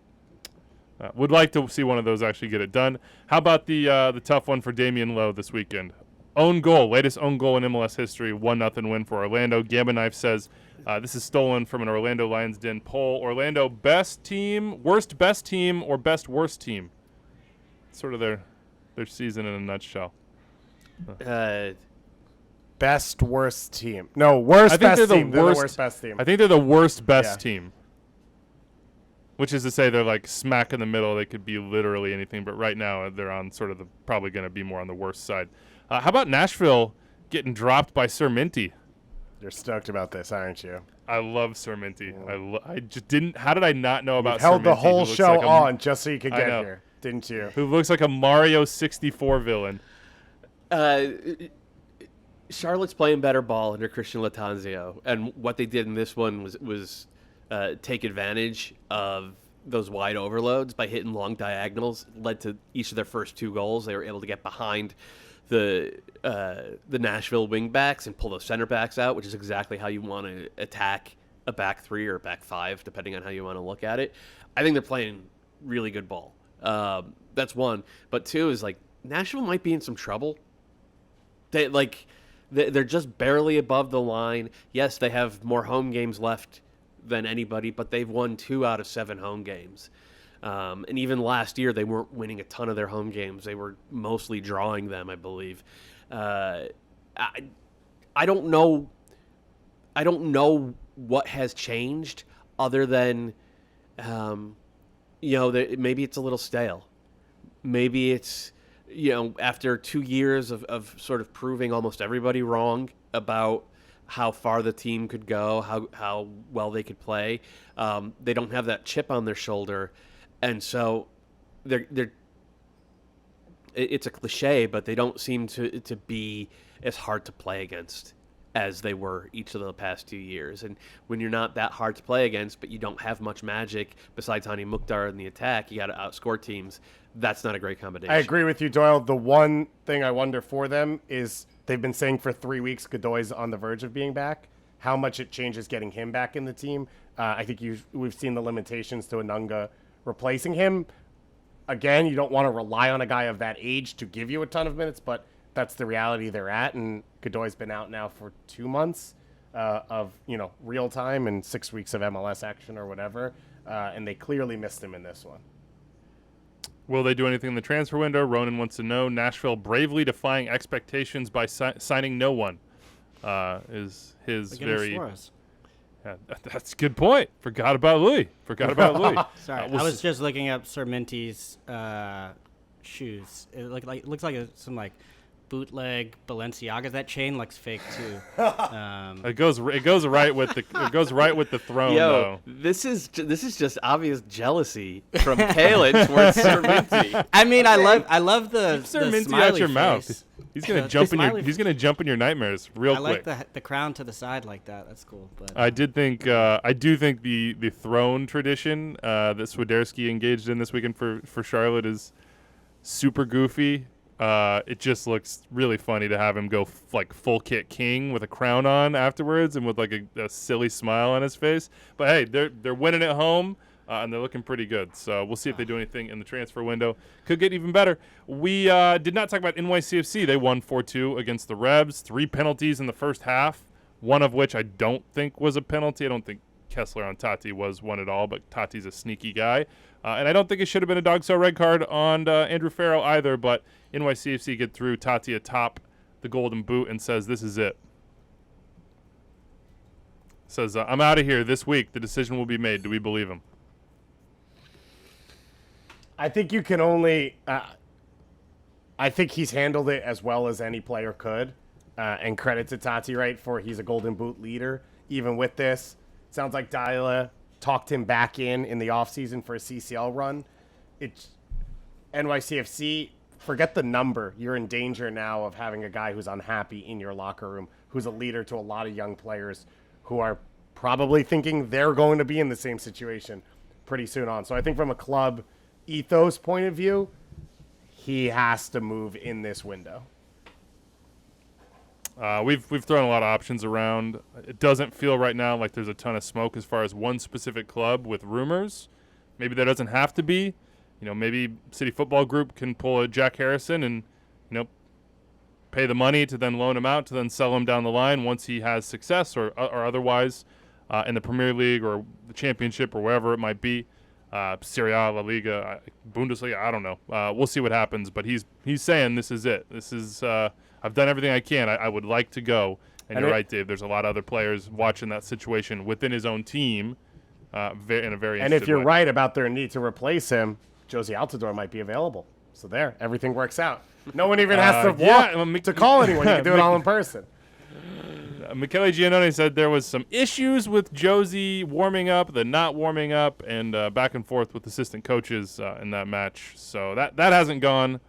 Would like to see one of those actually get it done. How about the tough one for Damian Lowe this weekend? Own goal, latest own goal in MLS history, 1-0 win for Orlando. Gamba Knife says this is stolen from an Orlando Lions Den poll. Orlando best team, worst best team, or best worst team? Sort of their season in a nutshell. Best worst team. No, worst I think best they're the team. They're the worst- worst best team. I think they're the worst best Yeah. team. Which is to say they're like smack in the middle. They could be literally anything, but right now they're on sort of probably going to be more on the worst side. How about Nashville getting dropped by Sir Minty? You're stoked about this, aren't you? I love Sir Minty. I just didn't. How did I not know about Held Sir the Minty, whole who looks show like on just so you could I get know. here, didn't you? who looks like a Mario 64 villain? Charlotte's playing better ball under Christian Latanzio, and what they did in this one was take advantage of those wide overloads by hitting long diagonals. Led to each of their first two goals. They were able to get behind the Nashville wingbacks and pull those center backs out, which is exactly how you want to attack a back three or a back five, depending on how you want to look at it. I think they're playing really good ball. That's one. But two is like Nashville might be in some trouble. They're just barely above the line. Yes, they have more home games left than anybody, but they've won 2 out of 7 home games. And even last year, they weren't winning a ton of their home games. They were mostly drawing them, I believe. I don't know. I don't know what has changed other than, maybe it's a little stale. Maybe it's after 2 years of sort of proving almost everybody wrong about how far the team could go, how well they could play, they don't have that chip on their shoulder, and so they're. It's a cliche, but they don't seem to be as hard to play against as they were each of the past 2 years. And when you're not that hard to play against, but you don't have much magic besides Hani Mukhtar in the attack, you got to outscore teams. That's not a great combination. I agree with you, Doyle. The one thing I wonder for them is they've been saying for 3 weeks Godoy's on the verge of being back. How much it changes getting him back in the team. I think we've seen the limitations to Anunga replacing him. Again, you don't want to rely on a guy of that age to give you a ton of minutes, but that's the reality they're at. And Godoy's been out now for 2 months of real time and 6 weeks of MLS action or whatever, and they clearly missed him in this one. Will they do anything in the transfer window? Ronan wants to know. Nashville bravely defying expectations by signing no one. Is his very. Suarez. Yeah, that's a good point. Forgot about Louis. Sorry, I was just looking up Sir Minty's shoes. It looks like some like bootleg Balenciaga. That chain looks fake too. It goes right with the throne. Yo, though. this is just obvious jealousy from Kalen towards Sir Minty. I mean, I love the Sir the Minty smiley out your face. mouth. He's gonna The jump in your. smiley He's gonna jump in your nightmares real I quick. like the crown to the side like that. That's cool. But I do think the throne tradition that Swiderski engaged in this weekend for Charlotte is super goofy. It just looks really funny to have him go full kit king with a crown on afterwards and with like a silly smile on his face. But hey, they're winning at home. And they're looking pretty good. So we'll see if they do anything in the transfer window. Could get even better. We did not talk about NYCFC. They won 4-2 against the Rebs. 3 penalties in the first half, one of which I don't think was a penalty. I don't think Kessler on Tati was one at all, but Tati's a sneaky guy. And I don't think it should have been a dog red card on Andrew Farrell either, but NYCFC get through. Tati atop the golden boot and says, this is it. Says, I'm out of here this week. The decision will be made. Do we believe him? I think you can only. I think he's handled it as well as any player could, and credit to Tati, right, for he's a Golden Boot leader. Even with this, sounds like Dyla talked him back in the offseason for a CCL run. It's NYCFC. Forget the number. You're in danger now of having a guy who's unhappy in your locker room, who's a leader to a lot of young players who are probably thinking they're going to be in the same situation pretty soon on. So I think from a club ethos point of view, he has to move in this window. We've thrown a lot of options around. It doesn't feel right now like there's a ton of smoke as far as one specific club with rumors. Maybe there doesn't have to be. Maybe City Football Group can pull a Jack Harrison and pay the money to then loan him out to then sell him down the line once he has success or otherwise in the Premier League or the Championship or wherever it might be. Serie A, La Liga, Bundesliga, I don't know. We'll see what happens, but he's saying this is it. This is I've done everything I can. I would like to go. And you're right, Dave. There's a lot of other players watching that situation within his own team in a very And if you're way. right about their need to replace him, Josie Altidore might be available. So there, everything works out. No one even has to walk to call anyone. You can do it all in person. Michele Giannone said there was some issues with Josie warming up, the not warming up, and back and forth with assistant coaches in that match. So that hasn't gone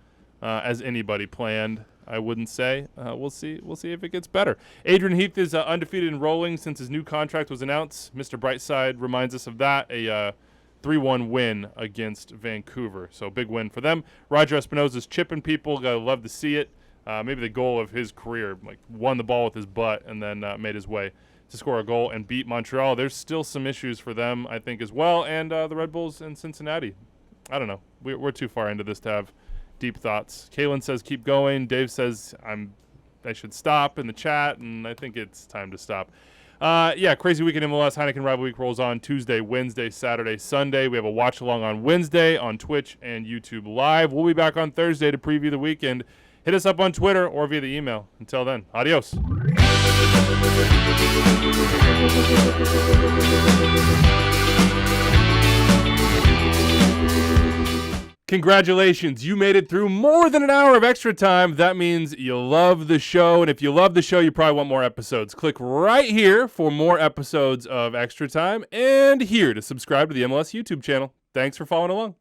as anybody planned, I wouldn't say. We'll see if it gets better. Adrian Heath is undefeated and rolling since his new contract was announced. Mr. Brightside reminds us of that, a 3-1 win against Vancouver. So big win for them. Roger Espinosa's chipping people. Gotta love to see it. Maybe the goal of his career, won the ball with his butt and then made his way to score a goal and beat Montreal. There's still some issues for them, I think, as well, and the Red Bulls in Cincinnati. I don't know. We're too far into this to have deep thoughts. Kalen says keep going. Dave says I should stop in the chat, and I think it's time to stop. Crazy weekend in MLS. Heineken Rival Week rolls on Tuesday, Wednesday, Saturday, Sunday. We have a watch along on Wednesday on Twitch and YouTube Live. We'll be back on Thursday to preview the weekend. Hit us up on Twitter or via the email. Until then, adios. Congratulations, you made it through more than an hour of Extra Time. That means you love the show, and if you love the show, you probably want more episodes. Click right here for more episodes of Extra Time, and here to subscribe to the MLS YouTube channel. Thanks for following along.